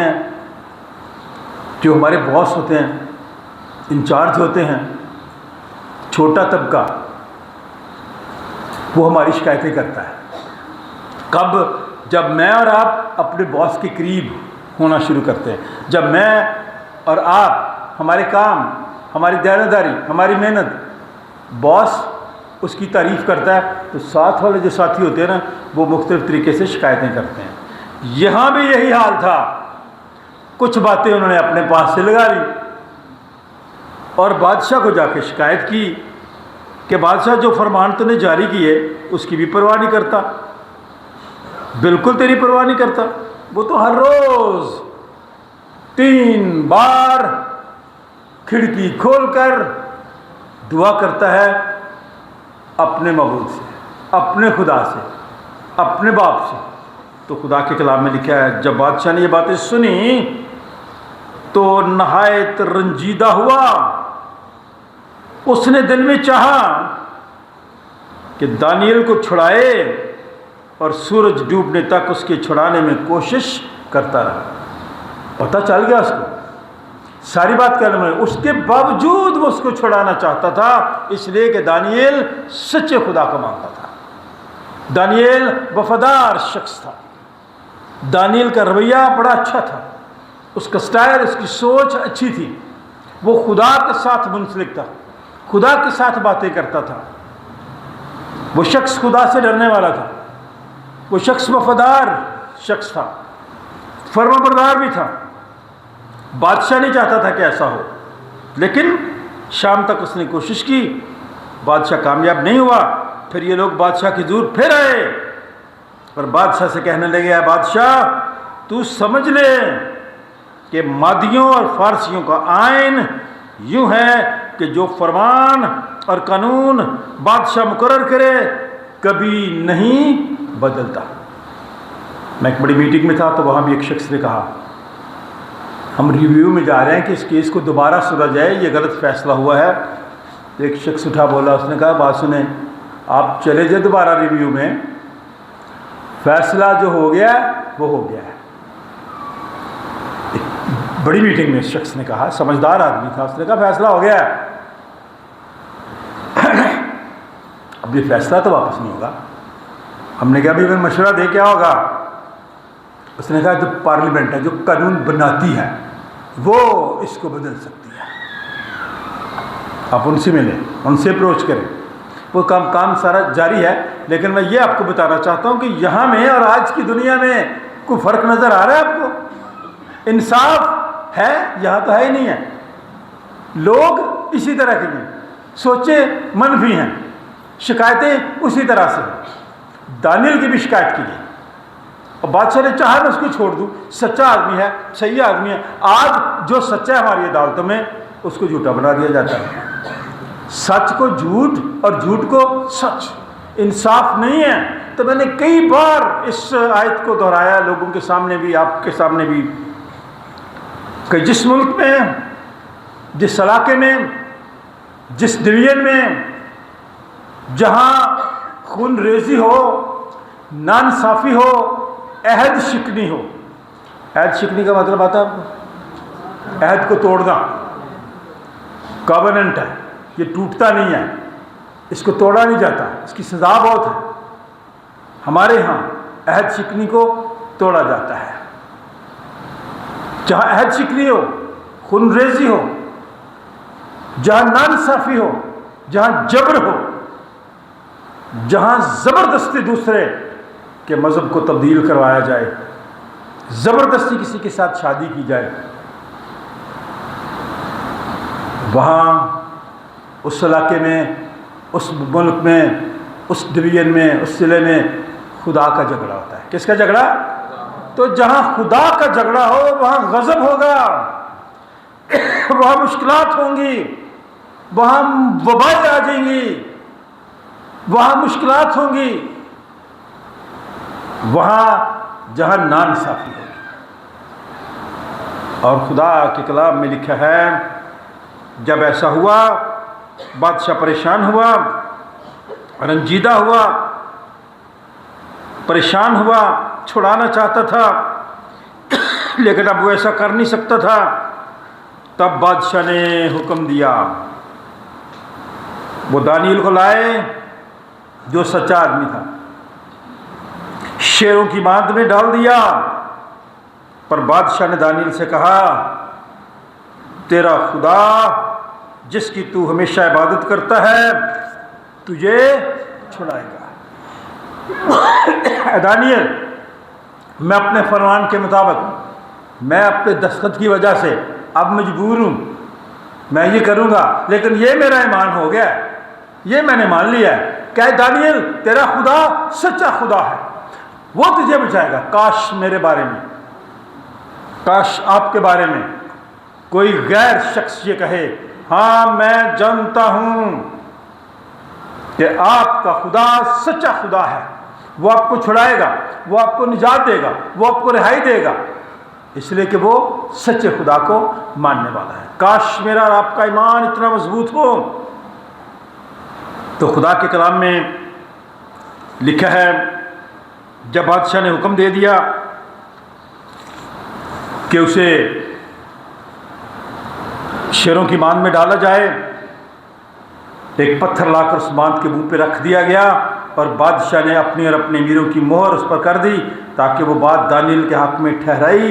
हैं, इंचार्ज होते हैं, छोटा तबका, वो हमारी शिकायतें करता है। कब? जब मैं और आप अपने बॉस के करीब होना शुरू करते हैं, जब मैं और आप, हमारे काम, हमारी दायरेदारी, हमारी मेहनत, बॉस उसकी तारीफ़ करता है, तो साथ वाले जो साथी होते हैं ना, वो मुख्तलिफ़ तरीके से शिकायतें करते हैं। यहाँ भी यही हाल था। कुछ बातें उन्होंने अपने पास से लगा ली और बादशाह को जाके शिकायत की कि बादशाह, जो फरमान तूने जारी किए उसकी भी परवाह नहीं करता, बिल्कुल तेरी परवाह नहीं करता। वो तो हर रोज़ 3 बार खिड़की खोलकर दुआ करता है अपने मबूद से, अपने खुदा से, अपने बाप से। तो खुदा के कलाम में लिखा है, जब बादशाह ने ये बातें सुनी तो नहायत रंजीदा हुआ। उसने दिल में चाहा कि दानियल को छुड़ाए और सूरज डूबने तक उसके छुड़ाने में कोशिश करता रहा। पता चल गया उसको, सारी बात करने में, उसके बावजूद वो उसको छुड़ाना चाहता था, इसलिए कि दानियल सच्चे खुदा को मानता था। दानियल वफादार शख्स था। दानियल का रवैया बड़ा अच्छा था, उसका स्टाइल, उसकी सोच अच्छी थी। वो खुदा के साथ मुंसलिक था, खुदा के साथ बातें करता था। वो शख्स खुदा से डरने वाला था, वो शख्स वफादार शख्स था, फर्माबरदार भी था। बादशाह नहीं चाहता था कि ऐसा हो, लेकिन शाम तक उसने कोशिश की, बादशाह कामयाब नहीं हुआ। फिर ये लोग बादशाह की दूर फिर आए और बादशाह से कहने लगे, या बादशाह तू समझ ले कि मादियों और फारसियों का आइन यूँ है कि जो फरमान और कानून बादशाह मुकर्रर करे कभी नहीं बदलता। मैं एक बड़ी मीटिंग में था तो वहाँ भी एक शख्स ने कहा, हम रिव्यू में जा रहे हैं कि इस केस को दोबारा सुना जाए, ये गलत फैसला हुआ है। एक शख्स उठा बोला, उसने कहा बात सुने, आप चले जाए दोबारा रिव्यू में, फैसला जो हो गया वो हो गया है। एक बड़ी मीटिंग में इस शख्स ने कहा, समझदार आदमी था, उसने कहा फैसला हो गया है, अब ये फैसला तो वापस नहीं होगा। हमने कहा अभी मैं मशवरा दे क्या होगा? उसने कहा जो पार्लियामेंट है, जो कानून बनाती है, वो इसको बदल सकती है। आप उनसे मिलें, उनसे अप्रोच करें, वो काम सारा जारी है। लेकिन मैं ये आपको बताना चाहता हूँ कि यहाँ में और आज की दुनिया में कोई फ़र्क नज़र आ रहा है आपको? इंसाफ है? यहाँ तो है ही नहीं है। लोग इसी तरह के हैं, सोचे मनफी हैं, शिकायतें उसी तरह से हैं। दानियल की भी शिकायत की गई और बादशाह ने चाहा मैं उसको छोड़ दूँ, सच्चा आदमी है, सही आदमी है। आज जो सच्चा है हमारी अदालतों में, उसको झूठा बना दिया जाता है, सच को झूठ और झूठ को सच। इंसाफ नहीं है। तो मैंने कई बार इस आयत को दोहराया लोगों के सामने भी, आपके सामने भी, कि जिस मुल्क में, जिस इलाके में, जिस डिवीजन में जहाँ खून रेजी हो, नाइंसाफ़ी हो, अहद शिकनी हो। अहद शिकनी का मतलब आता है अहद को तोड़ना, कॉवेनेंट है, ये टूटता नहीं है, इसको तोड़ा नहीं जाता, इसकी सज़ा बहुत है। हमारे यहाँ अहद शिकनी को तोड़ा जाता है। जहाँ अहद शिकनी हो, खून रेजी हो, जहाँ नाइंसाफ़ी हो, जहाँ जबर हो, जहाँ ज़बरदस्ती दूसरे के मज़हब को तब्दील करवाया जाए, ज़बरदस्ती किसी के साथ शादी की जाए, वहाँ उस इलाके में, उस मुल्क में, उस डिवीजन में, उस ज़िले में खुदा का झगड़ा होता है। किसका झगड़ा? तो जहाँ खुदा का झगड़ा हो वहाँ गज़ब होगा, वहाँ मुश्किलात होंगी, वहाँ वबाएं आ जाएंगी, वहाँ मुश्किलात होंगी, वहाँ जहाँ नाइंसाफ़ी होगी। और खुदा के कलाम में लिखा है, जब ऐसा हुआ बादशाह परेशान हुआ, रंजीदा हुआ, परेशान हुआ, छुड़ाना चाहता था लेकिन अब वो ऐसा कर नहीं सकता था। तब बादशाह ने हुक्म दिया, वो दानियल को लाए जो सच्चा आदमी था, शेरों की बांध में डाल दिया। पर बादशाह ने दानियल से कहा, तेरा खुदा जिसकी तू हमेशा इबादत करता है तुझे छुड़ाएगा। दानियल, मैं अपने फरमान के मुताबिक, मैं अपने दस्तखत की वजह से अब मजबूर हूँ, मैं ये करूँगा, लेकिन ये मेरा ईमान हो गया, ये मैंने मान लिया है कि दानियल तेरा खुदा सच्चा खुदा है, वो तुझे बचाएगा। काश मेरे बारे में, काश आपके बारे में कोई गैर शख्स ये कहे, हाँ मैं जानता हूँ कि आपका खुदा सच्चा खुदा है, वो आपको छुड़ाएगा, वो आपको निजात देगा, वो आपको रिहाई देगा, इसलिए कि वो सच्चे खुदा को मानने वाला है। काश मेरा और आपका ईमान इतना मजबूत हो। तो खुदा के कलाम में लिखा है, जब बादशाह ने हुक्म दे दिया कि उसे शेरों की बांध में डाला जाए, एक पत्थर लाकर उस बांध के मुंह पे रख दिया गया और बादशाह ने अपनी और अपने अमीरों की मोहर उस पर कर दी ताकि वो बात दानियल के हक में ठहराई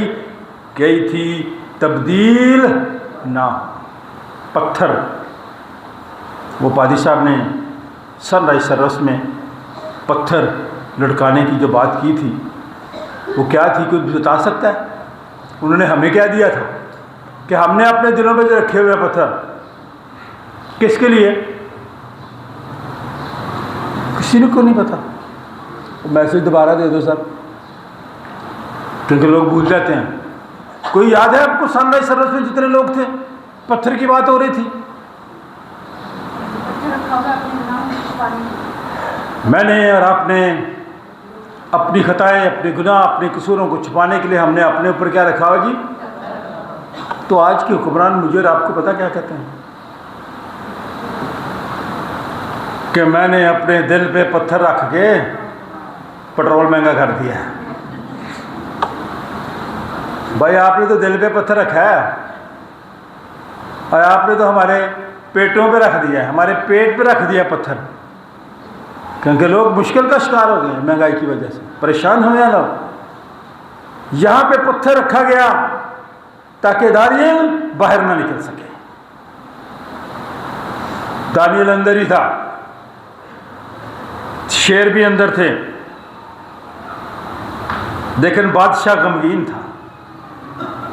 गई थी, तब्दील ना हो। पत्थर, वो पादी साहब ने सनराइज सर्विस में पत्थर लटकाने की जो बात की थी वो क्या थी, कोई बता सकता है? उन्होंने हमें क्या दिया था? کہ ہم نے اپنے دلوں میں جو رکھے ہوئے پتھر کس کے لیے، کسی کو نہیں پتا. میسج دوبارہ دے دو سر، کیونکہ لوگ بھول جاتے ہیں. کوئی یاد ہے آپ کو سن رائز سروس میں جتنے لوگ تھے پتھر کی بات ہو رہی تھی؟ میں نے اور آپ نے اپنی خطائیں، اپنے گناہ، اپنے قصوروں کو چھپانے کے لیے ہم نے اپنے اوپر کیا رکھا ہوا جی؟ تو آج کے حکمران مجھے اور آپ کو پتہ کیا کہتے ہیں کہ میں نے اپنے دل پہ پتھر رکھ کے پٹرول مہنگا کر دیا. بھائی آپ نے تو دل پہ پتھر رکھا ہے اور آپ نے تو ہمارے پیٹوں پہ رکھ دیا ہے، ہمارے پیٹ پہ رکھ دیا پتھر، کیونکہ لوگ مشکل کا شکار ہو گئے ہیں مہنگائی کی وجہ سے، پریشان ہوئے ہیں لوگ. یہاں پہ پتھر رکھا گیا تاکہ دانیل باہر نہ نکل سکے. دانیل اندر ہی تھا، شیر بھی اندر تھے، لیکن بادشاہ غمگین تھا.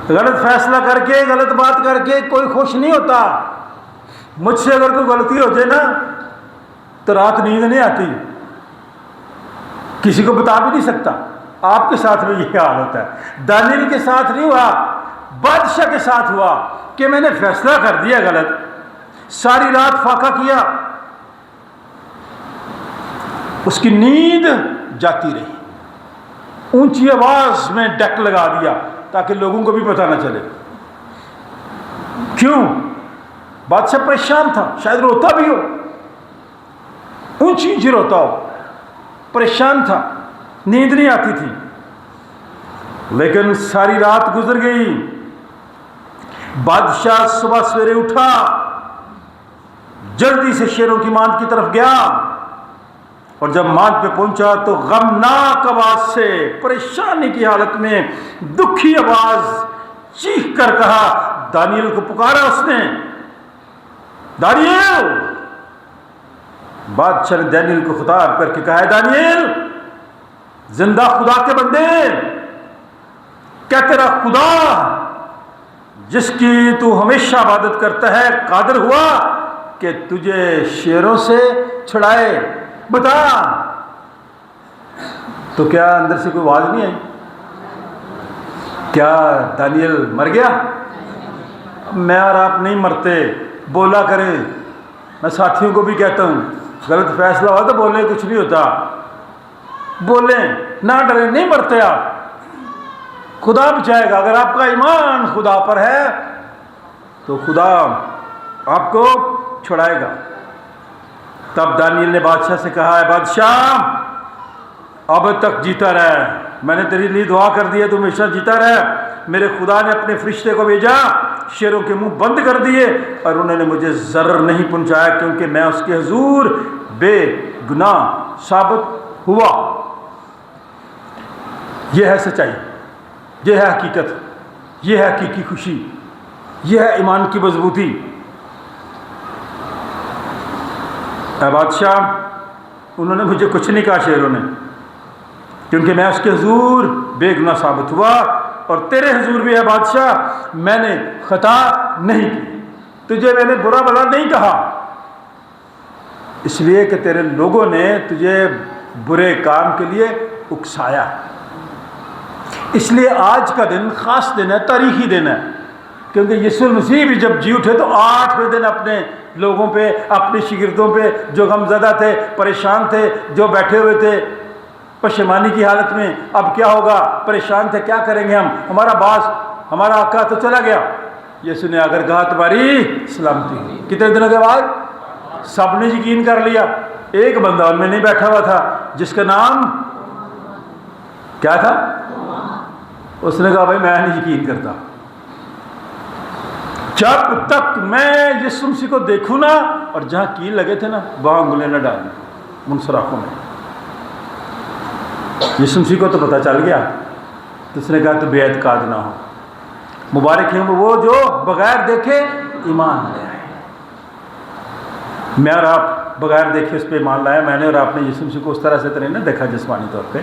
غلط فیصلہ کر کے، غلط بات کر کے کوئی خوش نہیں ہوتا. مجھ سے اگر کوئی غلطی ہو جائے نا تو رات نیند نہیں آتی، کسی کو بتا بھی نہیں سکتا. آپ کے ساتھ میں یہ حال ہوتا ہے. دانیل کے ساتھ نہیں ہوا، بادشاہ کے ساتھ ہوا کہ میں نے فیصلہ کر دیا غلط، ساری رات فاقہ کیا، اس کی نیند جاتی رہی، اونچی آواز میں ڈیک لگا دیا تاکہ لوگوں کو بھی پتہ نہ چلے. کیوں؟ بادشاہ پریشان تھا، شاید روتا بھی ہو، اونچی اونچی روتا ہو، پریشان تھا، نیند نہیں آتی تھی. لیکن ساری رات گزر گئی. بادشاہ صبح سویرے اٹھا، جلدی سے شیروں کی ماند کی طرف گیا، اور جب ماند پہ پہنچا تو غمناک آواز سے، پریشانی کی حالت میں دکھی آواز چیخ کر کہا، دانیل کو پکارا اس نے، دانیل. بادشاہ نے دانیل کو خطاب کر کے کہا، ہے دانیل، زندہ خدا کے بندے، کیا تیرا خدا جس کی تو ہمیشہ عبادت کرتا ہے قادر ہوا کہ تجھے شیروں سے چھڑائے؟ بتا. تو کیا اندر سے کوئی آواز نہیں آئی؟ کیا دانیل مر گیا؟ میں اور آپ نہیں مرتے، بولا کریں. میں ساتھیوں کو بھی کہتا ہوں غلط فیصلہ ہوا تو بولنے کچھ نہیں ہوتا، بولیں، نہ ڈریں، نہیں مرتے آپ. خدا بچائے گا. اگر آپ کا ایمان خدا پر ہے تو خدا آپ کو چھڑائے گا. تب دانیل نے بادشاہ سے کہا، ہے بادشاہ، اب تک جیتا رہے، میں نے تیری لیے دعا کر دی ہے، تو ہمیشہ جیتا رہے. میرے خدا نے اپنے فرشتے کو بھیجا، شیروں کے منہ بند کر دیے، اور انہوں نے مجھے ضرر نہیں پہنچایا، کیونکہ میں اس کے حضور بے گناہ ثابت ہوا. یہ ہے سچائی، یہ ہے حقیقت، یہ ہے حقیقی خوشی، یہ ہے ایمان کی مضبوطی. اے بادشاہ، انہوں نے مجھے کچھ نہیں کہا شیروں نے، کیونکہ میں اس کے حضور بے گناہ ثابت ہوا، اور تیرے حضور بھی ہے بادشاہ، میں نے خطا نہیں کی، تجھے میں نے برا بھلا نہیں کہا، اس لیے کہ تیرے لوگوں نے تجھے برے کام کے لیے اکسایا. اس لیے آج کا دن خاص دن ہے، تاریخی دن ہے، کیونکہ یسوع مسیح بھی جب جی اٹھے تو 8ویں دن اپنے لوگوں پہ، اپنے شاگردوں پہ جو غم زدہ تھے، پریشان تھے، جو بیٹھے ہوئے تھے پشیمانی کی حالت میں، اب کیا ہوگا، پریشان تھے، کیا کریں گے ہم، ہمارا باس، ہمارا آقا تو چلا گیا. یسوع نے اگر کہا تمہاری سلامتی. کتنے دنوں کے بعد سب نے یقین کر لیا. ایک بندہ ان میں نہیں بیٹھا ہوا تھا جس کا نام کیا تھا؟ اس نے کہا، بھائی میں نہیں یقین کرتا، جب تک میں یسوع مسیح کو دیکھوں نا، اور جہاں کیل لگے تھے نا وہاں انگلیں نہ ڈالیں منصرافوں میں. یسوع مسیح کو تو پتہ چل گیا، تو اس نے کہا تو بے اعتقاد نہ ہو. مبارک ہیں وہ جو بغیر دیکھے ایمان لے آئے. میں اور آپ بغیر دیکھے اس پہ ایمان لایا. میں نے اور آپ نے یسوع مسیح کو اس طرح سے تو نہیں دیکھا جسمانی طور پہ.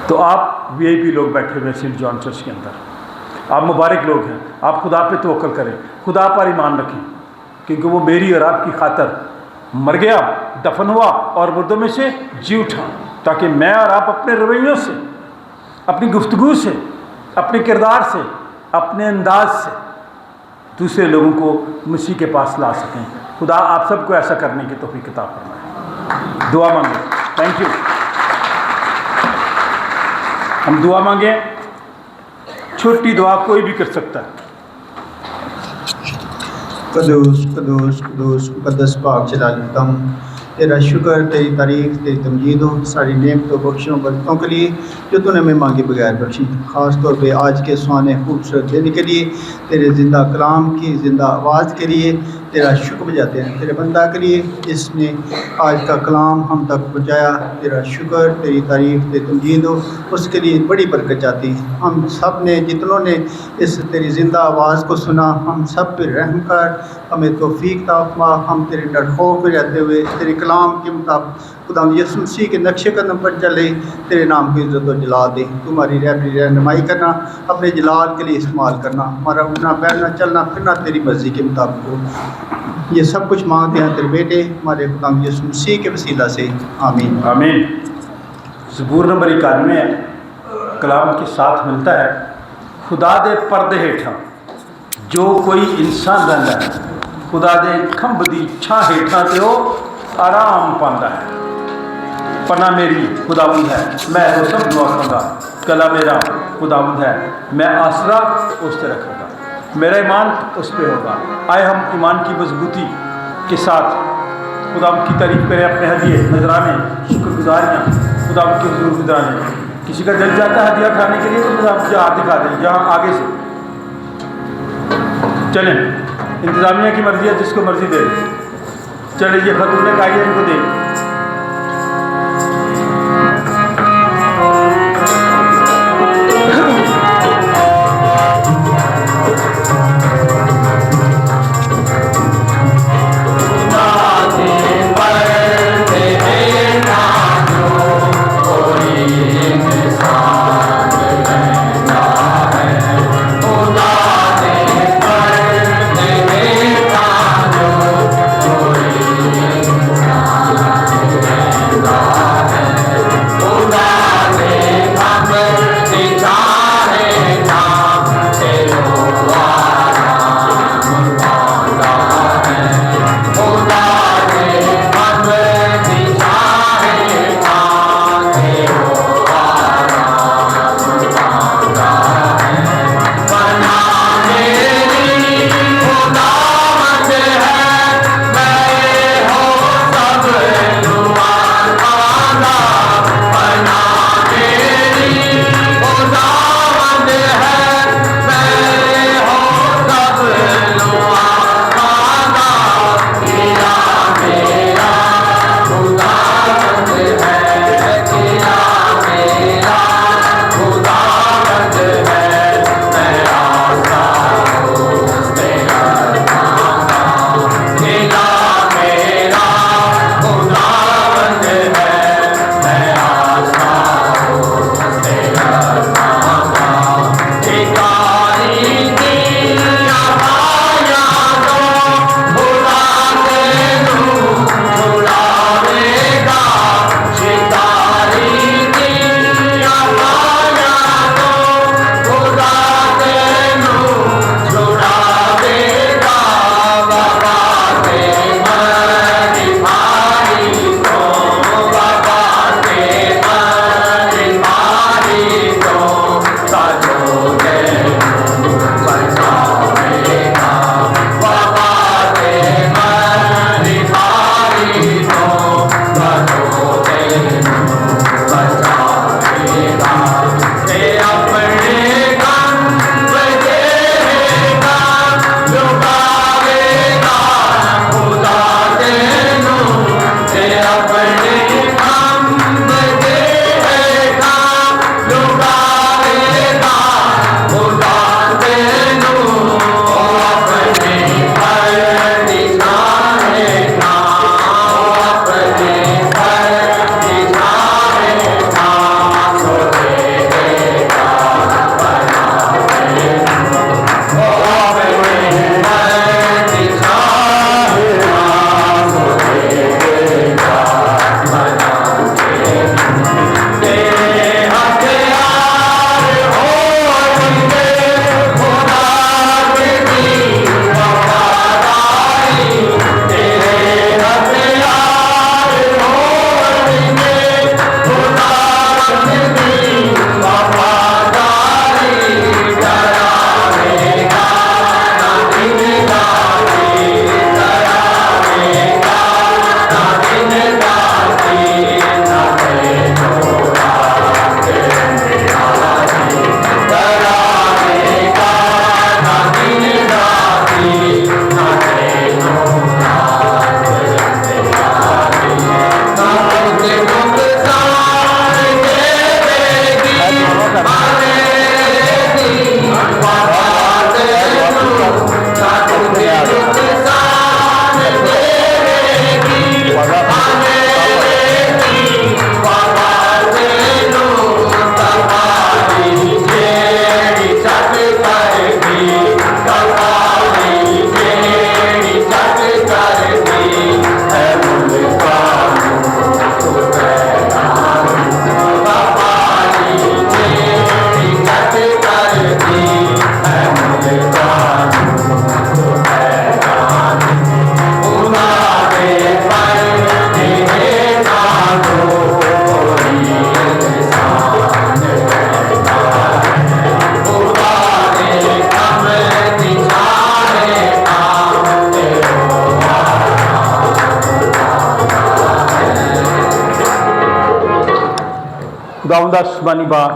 تو آپ وی آئی پی لوگ بیٹھے ہوئے سینٹ جان چرچ کے اندر، आप मुबारक लोग हैं। आप खुदा पे तवक्कल करें, खुदा पर ईमान रखें, क्योंकि वो मेरी और आपकी खातर मर गया, दफन हुआ और मुर्दों में से जी उठा, ताकि मैं और आप अपने रवैयों से, अपनी गुफ्तगू से, अपने किरदार से, अपने अंदाज से दूसरे लोगों को मसीह के पास ला सकें। खुदा आप सबको ऐसा करने की तौफीक अता फरमाए। दुआ मांगे। Thank you. हम दुआ मांगे। छोटी दुआ कोई भी कर सकता है। कदूस कदूस कदूस मुक़द्दस पाक जलालतम, तेरा शुक्र, तेरी तारीफ़, तेरी तमजीद हो सारी नेमतों बख्शों बरकतों के लिए जो तूने हमें मांगे बगैर बख्शी। ख़ास तौर पे आज के सुहाने खूबसूरत दिन के लिए, तेरे ज़िंदा कलाम की ज़िंदा आवाज़ के लिए तेरा शुक्र बजाते हैं। तेरे बंदा के लिए जिसने आज का कलाम हम तक पहुँचाया, तेरा शुक्र, तेरी तारीफ़, तेरी तमजीद हो, उसके लिए बड़ी बरकत जाती है। हम सब ने जितनों ने इस तेरी ज़िंदा आवाज़ को सुना, हम सब पर रहम कर, हमें तौफीक अता फरमा। हम तेरे डर खौफ में रहते हुए तेरे कलाम के मुताबिक खुदा यीशु मसीह के नक्शे कदम पर चले, तेरे नाम की इज़्ज़त और जलाल दे। तुम्हारी रहनुमाई करना, अपने जलाल के लिए इस्तेमाल करना, हमारा उठना बैठना चलना फिरना तेरी मर्ज़ी के मुताबिक हो। ये सब कुछ मांगते हैं तेरे बेटे हमारे खुदा यीशु मसीह के वसीला से, आमीन आमीन। ज़बूर नंबर 91 कलाम के साथ मिलता है, खुदा दे पर्दे हेठा जो कोई इंसान रहता है, खुदा दे खंभ दी छां हेठा ते वो आराम पांदा है। पना मेरी खुदावंद है, मैं वो सब दुआ खांगा, गला मेरा खुदावंद है, मैं आसरा उस पर रखूँगा, मेरा ईमान उस पर होगा। आए हम ईमान की मजबूती के साथ खुदा की तारीफ करें, अपने हदिये नजराने शुक्रगुजारियाँ खुदा के हुजूर गुजराने। किसी का दिल चाहता है हदिया खाने के लिए तो खुदा मुझे हाथ दिखा दें, जहाँ आगे से चलें, इंतज़ामिया की मर्ज़ी है, जिसको मर्ज़ी दे। चले ये खत उन्हें कहा इनको दे। खुदा खुदावंद आसमानी बाप,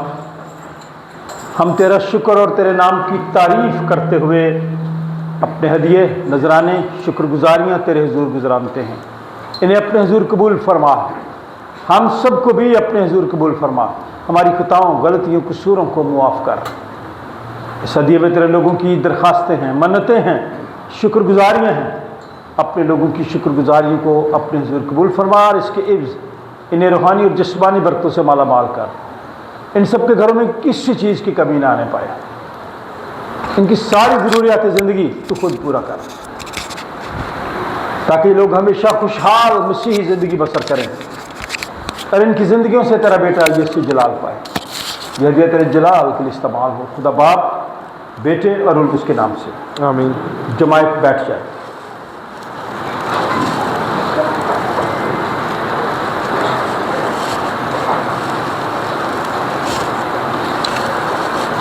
हम तेरा शुक्र और तेरे नाम की तारीफ करते हुए अपने हदिये नजराने शुक्रगुजारियाँ तेरे हुजूर गुजरानते हैं। इन्हें अपने हुजूर कबूल फरमा, हम सबको भी अपने हुजूर कबूल फरमा। हमारी खताओं, गलतियों, कसूरों को मुआफ़ कर। इस हदिये में तेरे लोगों की दरख्वास्तें हैं, मन्नतें हैं, शुक्रगुजारियाँ हैं। अपने लोगों की शुक्रगुजारियों को अपने हुजूर कबूल फरमा और इसके इव्ज़ इन्हें रूहानी और जिस्मानी बरकतों से माला माल कर। इन सब के घरों में किसी चीज़ की कमी ना आने पाए। इनकी सारी ज़रूरियात ज़िंदगी तू खुद पूरा कर, ताकि लोग हमेशा खुशहाल मसीही ज़िंदगी बसर करें और इनकी ज़िंदगियों से तेरा बेटा यीशु जलाल पाए। यह हदिया तेरे जलाल के लिए इस्तेमाल हो। खुदा बाप, बेटे और उसके नाम से आमीन। जमायत बैठ जाए।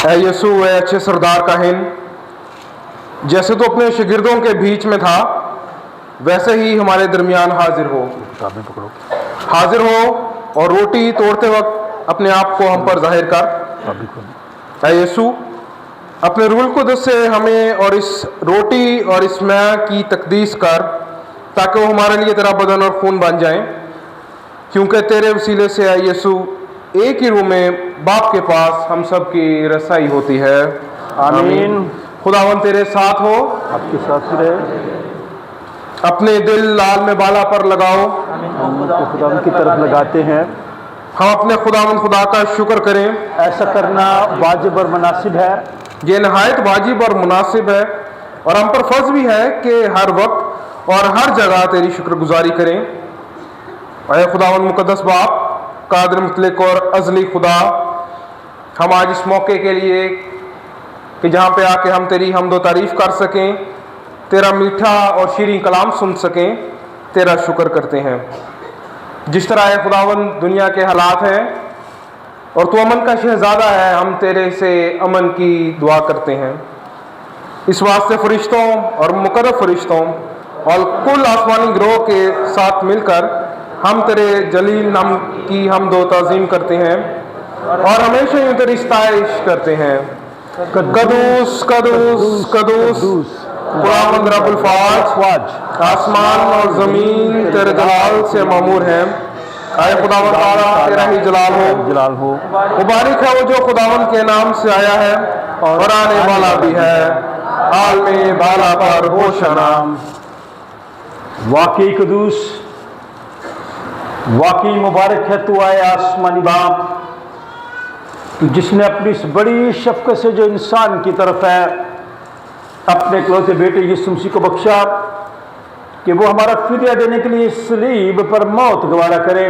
ऐ यीशु, ऐ अच्छे सरदार काहिन, जैसे तो अपने शागिर्दों के बीच में था, वैसे ही हमारे दरमियान हाजिर हो। हाजिर हो और रोटी तोड़ते वक्त अपने आप को हम पर जाहिर कर। ऐ यीशु, अपने रूह कुदस से हमें और इस रोटी और इस मैं की तकदीस कर, ताकि वो हमारे लिए तेरा बदन और खून बन जाए, क्योंकि तेरे वसीले से ऐ यीशु एक ही रूह में बाप के पास हम सब की रसाई होती है। आमीन। खुदावन तेरे साथ हो, आपके साथ ही रहे। अपने दिल लाल में बाला पर लगाओ। हम खुदा की तरफ लगाते हैं। हम अपने खुदावन खुदा का शुक्र करें। ऐसा करना वाजिब और मुनासिब है। ये नहायत वाजिब और मुनासिब है, और हम पर फर्ज भी है कि हर वक्त और हर जगह तेरी शुक्रगुजारी करें। ऐ खुदावन मुकद्दस बाप, कादिर मुतलक और अज़ली खुदा, हम आज इस मौके के लिए कि जहाँ पे आके हम तेरी हम्द व तारीफ़ कर सकें, तेरा मीठा और शीरीं कलाम सुन सकें, तेरा शुक्र करते हैं। जिस तरह है खुदावन दुनिया के हालात हैं और तू अमन का शहज़ादा है, हम तेरे से अमन की दुआ करते हैं। इस वास्ते फरिश्तों और मुकर्रब फरिश्तों और कुल आसमानी ग्रोह के साथ मिलकर हम तेरे जलील नाम की हम्द व ताज़ीम करते हैं और हमेशा यूँ तेरी सताइश करते हैं। कदूस कदूस कदूस खुदावंद रब्बुल फ़ाज, आसमान और ज़मीन तेरे जलाल से मामूर हैं। आए खुदावंद ताला, तेरा ही जलाल हो। मुबारक है वो जो खुदावंद के नाम से आया है और आने वाला भी है। आल में बाला पर होशाना। वाकई कदूस, वाकई मुबारक है तू आए आसमानी बाप, जिसने अपनी इस बड़ी शफ़क़त से जो इंसान की तरफ है अपने इकलौते बेटे यीशु मसीह को बख्शा कि वो हमारा फिदिया देने के लिए सलीब पर मौत गवारा करे।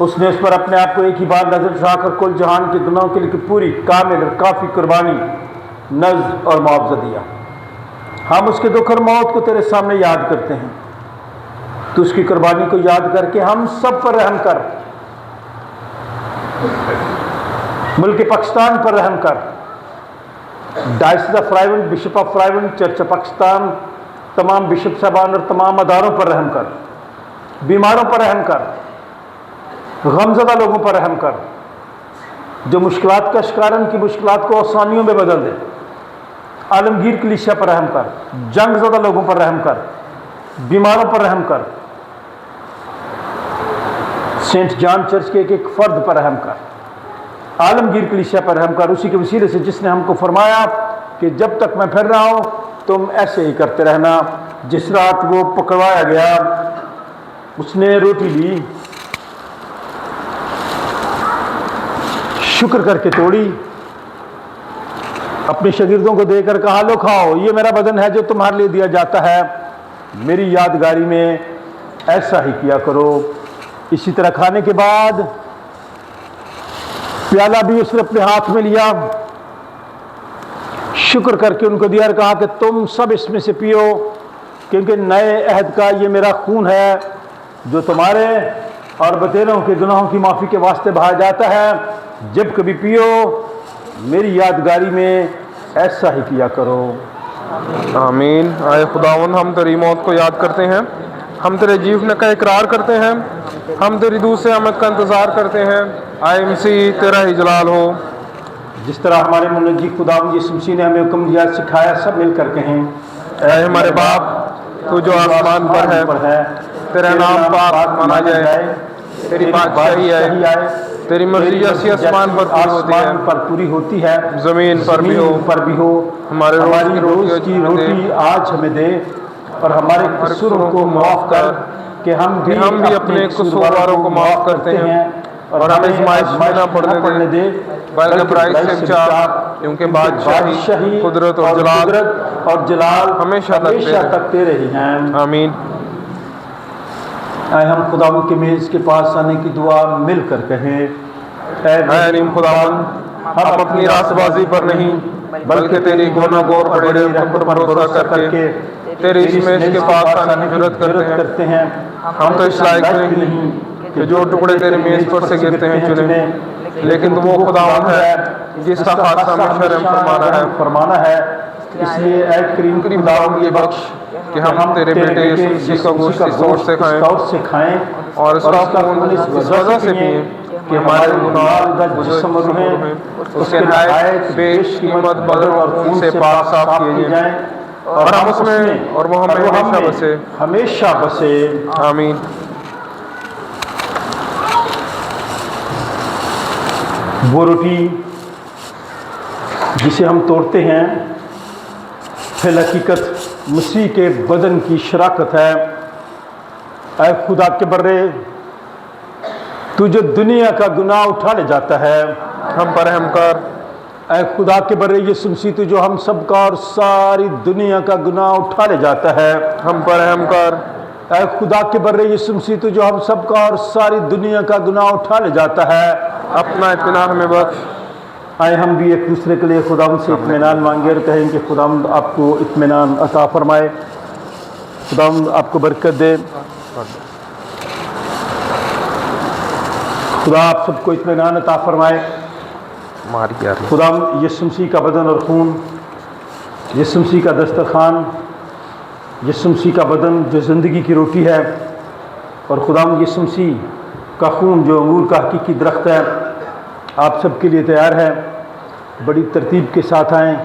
उसने उस पर अपने आप को एक ही बार नजर उठाकर कुल जहान के गुनाहों के लिए पूरी कामिल और काफ़ी कुर्बानी, नज़्र और मुआवजा दिया। हम उसके दुख और मौत को तेरे सामने याद करते हैं। तो उसकी कुर्बानी को याद करके हम सब पर रहम कर, मुल्क पाकिस्तान पर रहम कर, diocese of फ्राइवन, bishop of फ्राइवन, church of Pakistan, तमाम बिशप साहबान और तमाम अदारों पर रहम कर, बीमारों पर रहम कर, गमज़दा लोगों पर रहम कर, जो मुश्किलात का शिकार हैं उनकी मुश्किलात को आसानियों में बदल दे। आलमगीर कलीसिया पर रहम कर, जंगज़दा लोगों पर रहम कर, बीमारों पर रहम कर, सेंट जॉन चर्च के एक एक फ़र्द पर रहम कर, आलमगीर कलीसिया पर रहम कर, उसी के वसीले से जिसने हमको फरमाया कि जब तक मैं फिर रहा हूँ तुम ऐसे ही करते रहना। जिस रात वो पकड़वाया गया, उसने रोटी ली, शुक्र करके तोड़ी, अपने शागिर्दों को देकर कहा, लो खाओ, ये मेरा बदन है जो तुम्हारे लिए दिया जाता है, मेरी यादगारी में ऐसा ही किया करो। इसी तरह खाने के बाद प्याला भी उसने अपने हाथ में लिया, शुक्र करके उनको दिया और कहा कि तुम सब इसमें से पियो, क्योंकि नए अहद का ये मेरा खून है जो तुम्हारे और बतेरों के गुनाहों की माफ़ी के वास्ते बहाया जाता है। जब कभी पियो मेरी यादगारी में ऐसा ही किया करो। आमीन। आए खुदावन, हम तेरी मौत को याद करते हैं, हम तेरे जीवने का इकरार करते हैं, हम तेरी दूर से आमद का इंतज़ार करते हैं। आए मसीह तेरा ही जलाल हो। जिस तरह हमारे मुनज्जी खुदा यीशु मसीह ने हमें हुक्म दिया, सिखाया, सब मिलकर कहें, ऐ हमारे बाप तू जो आसमान पर है, तेरा नाम पाक माना जाए, तेरी बादशाही आए, तेरी मर्जी जैसी आसमान पर पूरी होती है, जमीन पर भी हो। हमारी रोज की रोटी आज हमें दे, और हमारे कसूरों को माफ कर कि हम भी अपने कसूरवारों को माफ करते हैं, और हमें आज़माइश में न पड़ने दे, बल्कि बुराई से बचा, क्योंकि बादशाही, कुदरत और जलाल हमेशा तक तेरे ही हैं। आमीन। आए हम खुदा के मेज़ के पास आने की दुआ मिलकर कहें, ऐ अलीम खुदावन, हम अपनी रास्तबाजी पर नहीं बल्कि तेरी गोनागोर बड़े रहमत पर भरोसा करके तेरे इस मेज के पास आने की जरूरत करते हैं। हम तो इस लायक नहीं कि जो टुकड़े तेरे मेज पर से गिरते हैं चुने, लेकिन तो वो खुदावन है जिसका खासा हमें फरमाना है। इसलिए ऐ करीम खुदावन ये बख्श कि हम तेरे बेटे यीशु मसीह का गोश्त इस तौर से खाएं और उसका खून इस वजह से पिएं कि हमारे गुनाह जिस्म और रूहें उसके नायक बेश कीमत बदल और खून से पाक साफ किए जाएं, और हम उसमें और वो हमें हमेशा बसे। आमीन। वो रोटी जिसे हम तोड़ते हैं फिल हकीकत मसीह के बदन की शराकत है। ऐ खुदा के बर्रे, तू जो दुनिया का गुनाह उठा ले जाता है, हम पर रहम कर। ऐ खुदा के बर्रे यीशु मसीह, तू जो हम सबका और सारी दुनिया का गुनाह उठा ले जाता है, हम पर रहम कर। ऐ खुदा के बर्रे यीशु मसीह, तू जो हम सबका और सारी दुनिया का गुनाह उठा ले जाता है, अपना इत्मीनान हमें बख्श। आए हम भी एक दूसरे के लिए खुदावंद से इत्मीनान मांगे और कहें कि खुदावंद आपको इत्मीनान अता फरमाए, खुदावंद आपको बरकत दे, खुदा आप सबको इत्मीनान अता फरमाए। खुदावंद यीशु मसीह का बदन और खून, यीशु मसीह का दस्तरखान, यीशु मसीह का बदन जो ज़िंदगी की रोटी है, और खुदावंद यीशु मसीह का खून जो अंगूर का हकीकी दरख्त है, आप सबके लिए तैयार है। बड़ी तरतीब के साथ आएँ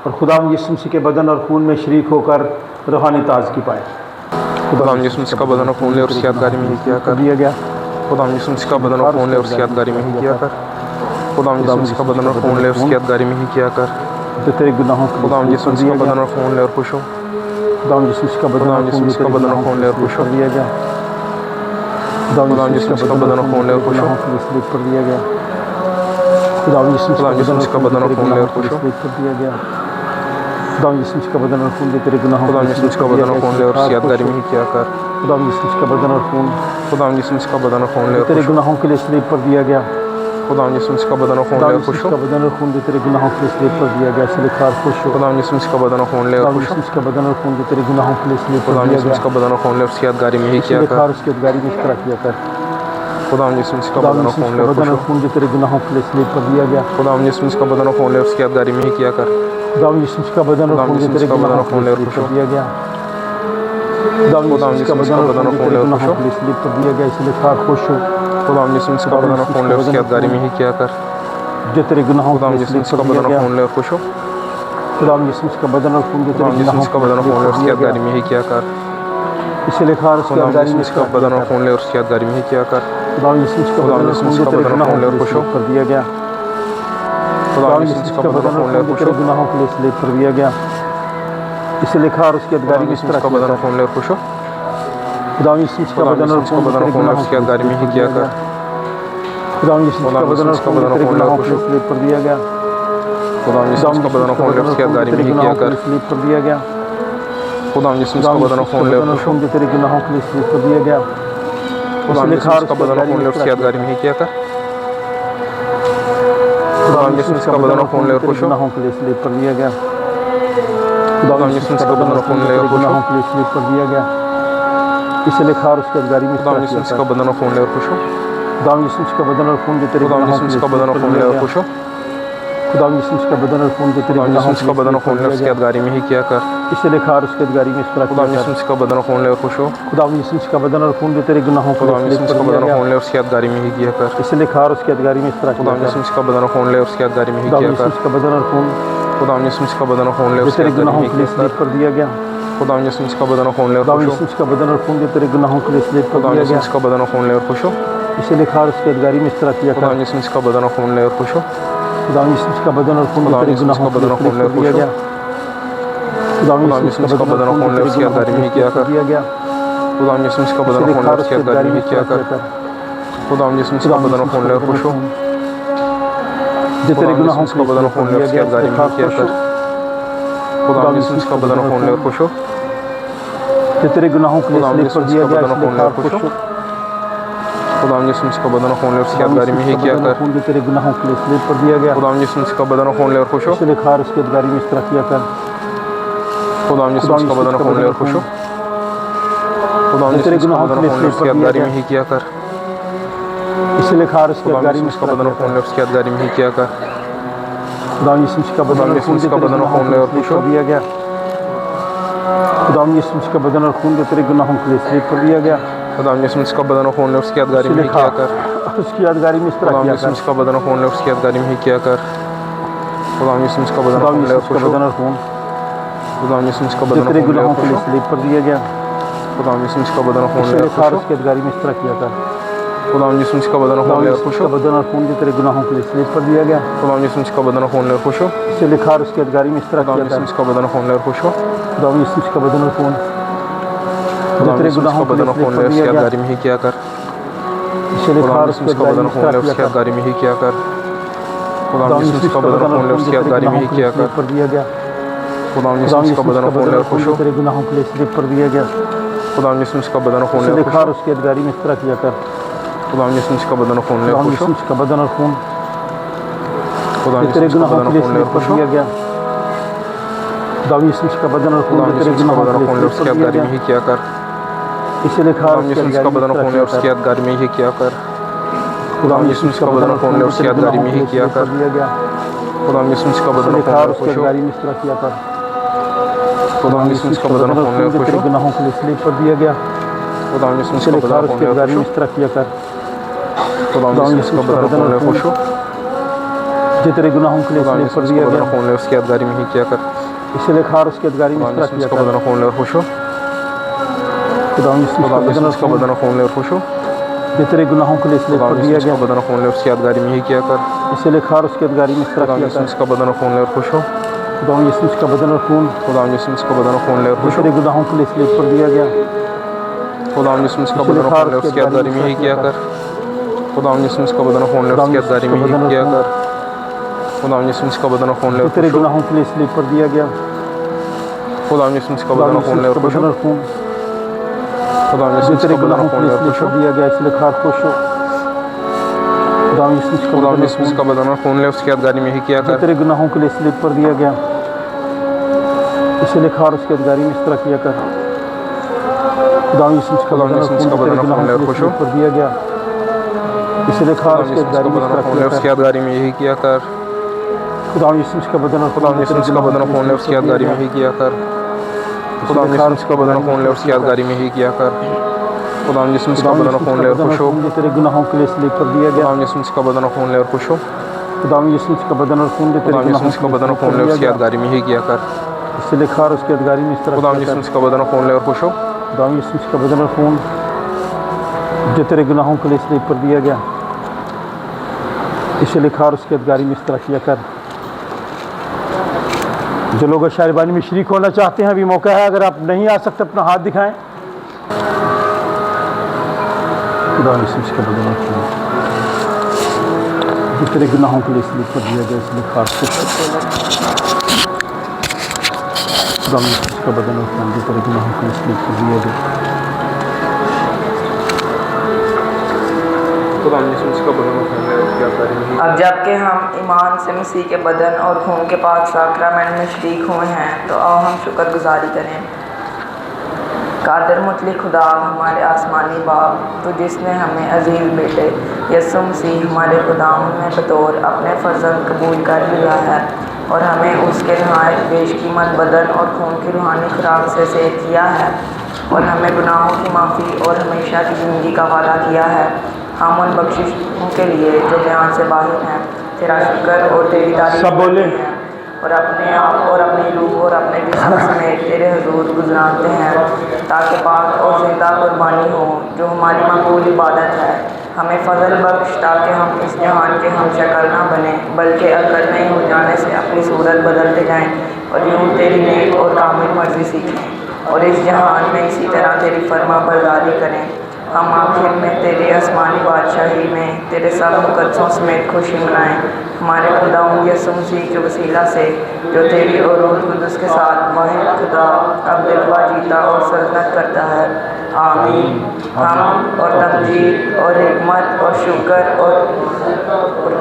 और खुदावंद यीशु मसीह के बदन और खून में शरीक होकर रूहानी ताज़गी पाएँ। खुदावंद यीशु मसीह का बदन और खून ले और उसकी यादगारी में ही किया कर। दिया गया खुदावंद यीशु मसीह का बदन और खून ले और उसकी यादगारी में ही किया कर। खुदावंद यीशु मसीह का बदन और खून ले और उसकी यादगारी में ही किया कर। जो तेरे गुनाहों को खुदावंद यीशु मसीह का बदन और खून ले और खुश हो। खुदावंद यीशु मसीह का बदन और खून ले और खुश हो दिया गया। खुदावंद यीशु मसीह का बदन और खून ले और खुश हो पर दिया गया। खुदावंद यीशु मसीह का बदन और खून ले और खुश हो दिया गया। खुदावंद यीशु मसीह का बदन और खून तेरे गुनाहों, खुदावंद यीशु मसीह का बदन और खून ले और उसकी यादगारी में ही किया कर। खुदावंद यीशु मसीह का बदन और खून, खुदावंद यीशु मसीह का बदन और खून ले और तेरे गुनाहों के लिए सलीब पर दिया गया। खुदावंद यीशु मसीह का बदन और खून ले और खुश हो। बदन और खून तेरे गुनाहों के लिए सलीब पर दिया गया, इसलिए खार खुश हो। खुदावंद यीशु मसीह का बदन और खून ले और खुश हो। का बदन और खून तेरे गुनाहों के लिए सलीब पर खुदावंद दिया यीशु गया, मसीह का बदन और खून ले और उसकी यादगारी में ही किया कर। खार उसकी यादगारी में इस तरह किया कर। खुदावंद यीशु मसीह का बदन और खून ले और खुश हो। खून तेरे गुनाहों के लिए सलीब पर दिया गया। खुदावंद यीशु मसीह का बदन और खून ले और उसकी यादगारी में ही किया कर। खुदावंद यीशु मसीह का बदन और खून तेरे गुनाहों के लिए सलीब पर दिया गया। खुदावंद यीशु मसीह का बदन और खून ले और खुश हो सलीब पर दिया गया, इसलिए खार खुश हो। खुदावंद यीशु मसीह का बदन और खून ले और उसकी यादगारी में ही किया कर। जो तेरे गुनाहों, खुदावंद यीशु मसीह का बदन और खून ले और खुश हो। खुदावंद यीशु मसीह का बदन और खून खुदावंद यीशु मसीह का बदन और खून ले और उसकी यादगारी में ही किया कर। इसलिए खार उसकी खुदावंद यादगारी यीशु में मसीह का बदन और खून ले और उसकी यादगारी में ही किया कर। खुदावंद यीशु मसीह का खुदावंद यीशु मसीह का बदन और खून ले और खुश हो कर दिया गया। खुदावंद यीशु मसीह का बदन और खून ले और खुश हो। गुनाहों के लिए सलीब पर दिया गया, इसलिए खार उसकी यादगारी में इस तरह का बदन और खून ले और खुश हो। खुदावंद यीशु मसीह का बदन और खून ले और उसकी यादगारी में ही किया कर। खुदावंद यीशु मसीह का बदन और खून ले और सलीब पर दिया गया। खुदावंद यीशु मसीह का बदन और खून ले और उसकी यादगारी में ही किया कर। सलीब पर दिया गया। खुदावंद यीशु मसीह का बदन और खून ले और खुश हो। तेरे गुनाहों के लिए सलीब पर दिया गया, खुदावंद यीशु मसीह का बदन और खून ले और उसकी यादगारी में ही किया कर। खुदावंद यीशु मसीह का बदन और खून ले और खुश हो। गुनाहों के लिए सलीब पर दिया गया। खुदावंद यीशु मसीह का बदन और खून ले और खुश हो। गुनाहों के लिए सलीब पर दिया गया, इसलिए खार उसकी यादगारी में खुदावंद यीशु मसीह का बदन और खून ले और खुश हो। खुदावंद यीशु मसीह का बदन और खून तेरे खुदावंद यीशु मसीह का बदन और खून ले और खुश हो। खुदावंद यीशु मसीह का बदन और खून तेरे खुदावंद यीशु मसीह का बदन और खून ले और उसकी यादगारी में ही किया कर। इसे लिखा और उसके यदगारी में इस तरह खुदा यीशु मसीह का बदन खून ले और खुश हो। खुदा यीशु मसीह का बदन और खून जो तेरे गुनाहों को खुदा यीशु मसीह का बदन खून ले और उसकी यादगारी में ही किया कर। इसे लिखा और उसके यदगारी में इस तरह खुदा यीशु मसीह का बदन खून ले और उसकी यादगारी में ही किया कर। का बदन और खून खुदा यीशु मसीह का बदन खून ले और उसकी तेरे यादगारी गुनाहों में ही के लिए किया स्लीप कर। कर दिया गया। खुदा यीशु मसीह का बदन खून ले और खुदा खुश हो। यीशु मसीह का बदन और खून जो तेरे गुनाहों के लिए स्लीप कर खुदा दिया यीशु गया। मसीह का बदन खून ले और खुश हो। इसे लिखा और उसके यदगारी में इस तरह किया खुदा कर। यीशु मसीह का बदन खून ले और खुश हो। खुदा यीशु मसीह का बदन और खून जो खुदा तेरे यीशु मसीह गुनाहों का के लिए बदन खून स्लीप ले कर और दिया खुश हो। गया। खुदा खुदा यीशु मसीह का बदन खून ले और उसकी यादगारी में ही किया कर। दिया गया। खुदा यीशु मसीह का बदन खून ले और उसकी यादगारी में ही किया कर। खुदा यीशु मसीह का बदन खून ले और खुश हो। जो तेरे खुदा गुनाहों यीशु मसीह का बदन खून ले और उसकी यादगारी में ही किया कर। खुदा यीशु मसीह का बदन खून ले और खुश हो। जो तेरे गुनाहों के लिए खुदा स्लीप यीशु कर मसीह दिया का गया। बदन खून ले और खुश हो। खुदा यीशु मसीह का बदन खून ले और उसकी यादगारी में ही किया कर। जो तेरे गुनाहों के लिए स्लीप कर दिया गया। खुदा यीशु मसीह का बदन खून ले और खुश हो। इसे लिखा और उसकी यदगारी में इस तरह किया कर। खुदा यीशु मसीह का बदन खून ले और खुश हो। खुदा यीशु मसीह का बदन खून ले और उसकी यादगारी में ही किया कर। इसे लिखा और उसकी खुदा यदगारी यीशु में मसीह का बदन खून ले और उसकी यादगारी में ही किया कर। खुदा यीशु मसीह का खुदा बदन और यीशु खून मसीह जो का तेरे बदन गुनाहों खून के ले लिए और स्लीप खुश हो। कर दिया गया। खुदा यीशु मसीह का बदन और खून जो तेरे गुनाहों के लिए स्लीप कर दिया गया। खुदा यीशु मसीह का बदन खून ले और उसकी यादगारी में ही किया कर। उसकी यादगारी में इस तरह खुदा किया यीशु कर। मसीह का बदन खून ले और उसकी यादगारी में ही किया कर। खुदा यीशु मसीह का बदन खुदा खून ले यीशु और मसीह खुश का हो। बदन और खून खुदा यीशु मसीह का जो बदन तेरे खून ले और गुनाहों के खुश लिए हो। स्लीप कर दिया गया। खुदा यीशु मसीह का बदन खून इसे ले और लिखा खुश और हो। उसकी यदगारी में इस तरह किया कर। खुदा यीशु मसीह का बदन खुदा खून ले और यीशु खुश मसीह हो। का बदन और खून जो तेरे गुनाहों के लिए स्लीप कर दिया गया। खुदा यीशु मसीह का बदन खून ले और खुश हो। इसे लिखा और उसकी यदगारी में इस तरह खुदा किया यीशु कर। मसीह का बदन खून ले और खुश हो। खुदा यीशु मसीह का बदन और खून खुदा जो तेरे यीशु मसीह गुनाहों का के लिए बदन स्लीप खून ले कर और उसकी दिया गया। यादगारी में ही किया कर। इसे लिखा खुदा और यीशु उसकी मसीह का यदगारी बदन में इस खून ले तरह और किया उसकी कर। यादगारी में ही किया कर। खुदा खुदा यीशु मसीह का बदन खून ले और उसकी यादगारी में ही किया कर। कर दिया गया। खुदा खुदा यीशु मसीह यीशु का बदन खून ले और खुश जो हो। तेरे गुनाहों के लिए स्लीप कर दिया गया। खुदा यीशु मसीह का बदन खून ले इसे और खुश लिखा हो। और उसकी यदगारी में इस तरह किया कर। खुदा यीशु मसीह का बदन खून ले खुदा और खुश यीशु हो। मसीह का बदन और खून खुदा जो यीशु तेरे मसीह का गुनाहों बदन के लिए खून ले और स्लीप कर खुश हो। दिया गया। खुदा यीशु मसीह का बदन और खून खुदा जो यीशु तेरे मसीह का गुनाहों के बदन लिए खून ले और स्लीप उसकी कर दिया यादगारी में गया। ही किया कर। इसे लिखा और खुदा उसकी यीशु मसीह यदगारी का में बदन इस तरह खून ले किया और उसकी कर। यादगारी में ही किया कर। खुदा खुदा यीशु मसीह का बदन खून ले और उसकी यादगारी में ही किया कर। दिया गया। खुदा यीशु मसीह का इसे बदन खून लिखा ले और और उसकी खुश हो। यदगारी में इस तरह किया कर। खुदा यीशु मसीह का बदन खून ले और जो खुश तेरे हो। गुनाहों के लिए स्लीप कर दिया गया। खुदा यीशु इसे मसीह का लिखा और बदन खून उसकी ले और यदगारी खुश में हो। इस तरह किया कर। खुदा खुदा यीशु यीशु मसीह का बदन खून ले और खुश हो। जो तेरे गुनाहों के लिए खुदा स्लीप यीशु कर मसीह दिया का बदन गया। खून ले उसकी यादगारी में ही किया कर। इसे लिखा और उसकी यदगारी में खुदा इस तरह यीशु किया मसीह का कर। बदन खून ले और खुश हो। खुदा यीशु खुदा का यीशु बदन और मसीह का खून बदन खून ले और खुश हो। जो तेरे गुनाहों के लिए स्लीप खुदा कर यीशु दिया मसीह गया। का बदन खून ले उसकी यादगारी में ही किया कर। इसे लिखा और उसकी यदगारी में इस तरह खुदा किया यीशु कर। मसीह का बदन खून ले और खुश हो। खुदा यीशु का बदन और खून खुदा यीशु मसीह का बदन खून ले और जो खुश हो। तेरे गुनाहों के लिए स्लीप कर दिया गया। खुदा यीशु मसीह का इसे बदन लिखा और खून ले उसकी उसकी यदगारी यादगारी में में ही इस तरह किया कर। खुदा यीशु मसीह का बदन खून ले खुदा उसकी यीशु यादगारी का में ही बदन और किया खून कर। खुदा यीशु मसीह का बदन खून ले जो और तेरे खुश हो। गुनाहों के लिए स्लीप कर दिया गया। खुदा यीशु मसीह का खुदा बदन खून ले और यीशु का खुश बदन हो। और खून खुदा यीशु जो मसीह तेरे का बदन गुनाहों खून के ले लिए और स्लीप खुश कर हो। दिया गया। इसे लिखा खुश हो। खुदा यीशु का खुदा बदन और यीशु मसीह का खून बदन खून ले उसकी यादगारी में ही किया जो कर। तेरे गुनाहों के लिए स्लीप कर दिया गया। इसे लिखा और उसकी यदगारी में इस तरह किया कर। खुदा यीशु का खुदा बदन और यीशु खून का जो तेरे बदन गुनाहों खून ले के और लिए खुश हो। स्लीप कर दिया गया। इसे लिखा और खुदा उसकी यीशु यदगारी का में इस बदन तरह खून ले किया उसकी कर। यादगारी में यही किया कर। खुदा यीशु का बदन और खुदा खून जो यीशु तेरे का गुनाहों बदन के लिए खून ले स्लीप उसकी कर दिया यादगारी गया। में ही किया कर। इसे खुदा लिखा और यीशु उसकी का बदन यदगारी में खून ले इस उसकी तरह किया यादगारी में ही किया कर। खुदा यीशु कर। का खुदा बदन यीशु खून का ले और बदन और खुश हो। खून जो तेरे गुनाहों के लिए स्लीप कर दिया गया। खुदा यीशु का बदन खून ले और खुश हो। खुदा यीशु का बदन और खून जो तेरे खुदा गुनाहों यीशु के का लिए बदन स्लीप खून कर ले दिया उसकी गया। यादगारी में ही किया कर। इसे लिखा और उसकी यदगारी में इस तरह खुदा किया कर। यीशु का बदन खून ले और खुश हो। खुदा यीशु का बदन और खून जो तेरे गुनाहों के लिए स्लीप कर दिया गया। इसे लिखा और उसकी यदगारी में इस तरह किया कर। जो लोग शायरबानी में शरीक होना चाहते हैं अभी मौका है। अगर आप नहीं आ सकते अपना हाथ दिखाएं। खुदा यीशु का बदन और खून जो तेरे गुनाहों के लिए स्लीप कर दिया गया। इसलिए खास खुदा यीशु का बदन और खून जो तेरे गुनाहों के लिए स्लीप कर दिया गया। खुदा यीशु का बदन खून ले उसकी यादगारी में ही। अब जबकि हम ईमान से मसीह के बदन और खून के पाक साक्रामेंट में शरीक हुए हैं तो आओ हम शुक्रगुजारी करें। कादर मुतलिक खुदा हमारे आसमानी बाप, तो जिसने हमें अजीज बेटे यसु मसीह हमारे गुदाम में बतौर अपने फर्जंद कबूल कर लिया है, اور ہمیں اس کے نہایت بیش قیمت بدن اور خون کی روحانی خوراک سے صحت کیا ہے، اور ہمیں گناہوں کی معافی اور ہمیشہ کی زندگی کا وعدہ کیا ہے۔ ہم ان بخششوں کے لیے جو بیان سے باہر ہیں تیرا شکر اور تیری تعریف کرتے ہیں، اور اپنے آپ اور اپنی روح اور اپنے جسم سمیت تیرے حضور گزارتے ہیں، تاکہ پاک اور زندہ قربانی ہو جو ہماری مقبول عبادت ہے۔ ہمیں فضل بخش تاکہ ہم اس جہان کے ہم شکل نہ بنیں، بلکہ عقل نہیں ہو جانے سے اپنی صورت بدلتے جائیں اور یوں تیری نیک اور کامل مرضی سیکھیں، اور اس جہان میں اسی طرح تیری فرما برداری کریں۔ ہم آخر میں تیری آسمانی بادشاہی میں تیرے سب مقدسوں سمیت خوشی منائیں، ہمارے خداوند یسوع مسیح کے وسیلہ سے، جو تیری اور روح القدس کے ساتھ واحد خدا اب دلوا جیتا اور سلطنت کرتا ہے۔ آمین۔ ہم اور تمجید اور حکمت اور شکر اور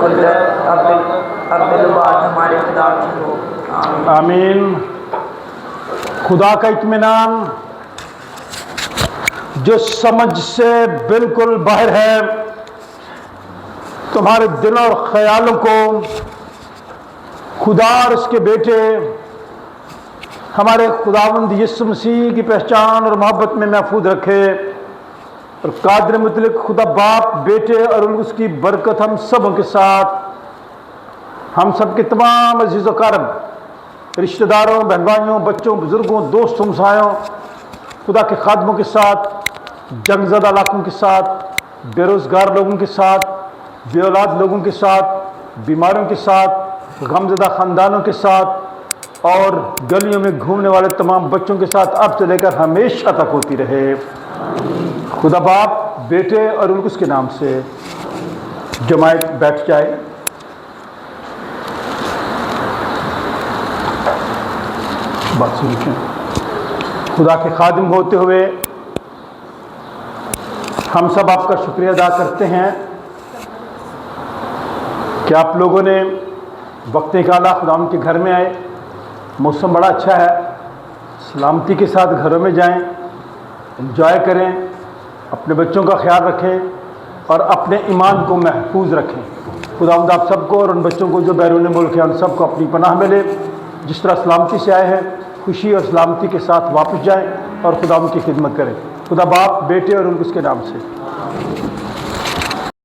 قدرت اب دلوباد ہمارے خدا کی ہو۔ آمین۔ آمین۔ خدا کا اطمینان جو سمجھ سے بالکل باہر ہے، تمہارے دل اور خیالوں کو خدا اور اس کے بیٹے ہمارے خداوند یسوع مسیح کی پہچان اور محبت میں محفوظ رکھے، اور قادر مطلق خدا باپ، بیٹے اور اس کی برکت ہم سبوں کے ساتھ، ہم سب کے تمام عزیز و اقارب، رشتہ داروں، بہن بھائیوں، بچوں، بزرگوں، دوستوں، ہمسایوں، خدا کے خادموں کے ساتھ، جنگ زدہ علاقوں کے ساتھ، بے روزگار لوگوں کے ساتھ، بے اولاد لوگوں کے ساتھ، بیماروں کے ساتھ، غم زدہ خاندانوں کے ساتھ، اور گلیوں میں گھومنے والے تمام بچوں کے ساتھ اب سے لے کر ہمیشہ تک ہوتی رہے۔ خدا باپ، بیٹے اور اس کے نام سے جماعت بیٹھ جائے۔ بات سن کے خدا کے خادم ہوتے ہوئے ہم سب آپ کا شکریہ ادا کرتے ہیں کہ آپ لوگوں نے وقت نکالا، خداوند کے گھر میں آئے، موسم بڑا اچھا ہے، سلامتی کے ساتھ گھروں میں جائیں، انجوائے کریں، اپنے بچوں کا خیال رکھیں اور اپنے ایمان کو محفوظ رکھیں۔ خداوند آپ سب کو اور ان بچوں کو جو بیرون ملک ہیں ان سب کو اپنی پناہ میں لے، جس طرح سلامتی سے آئے ہیں خوشی اور سلامتی کے ساتھ واپس جائیں اور خداوند کی خدمت کریں۔ خدا باپ، بیٹے اور اس کے نام سے۔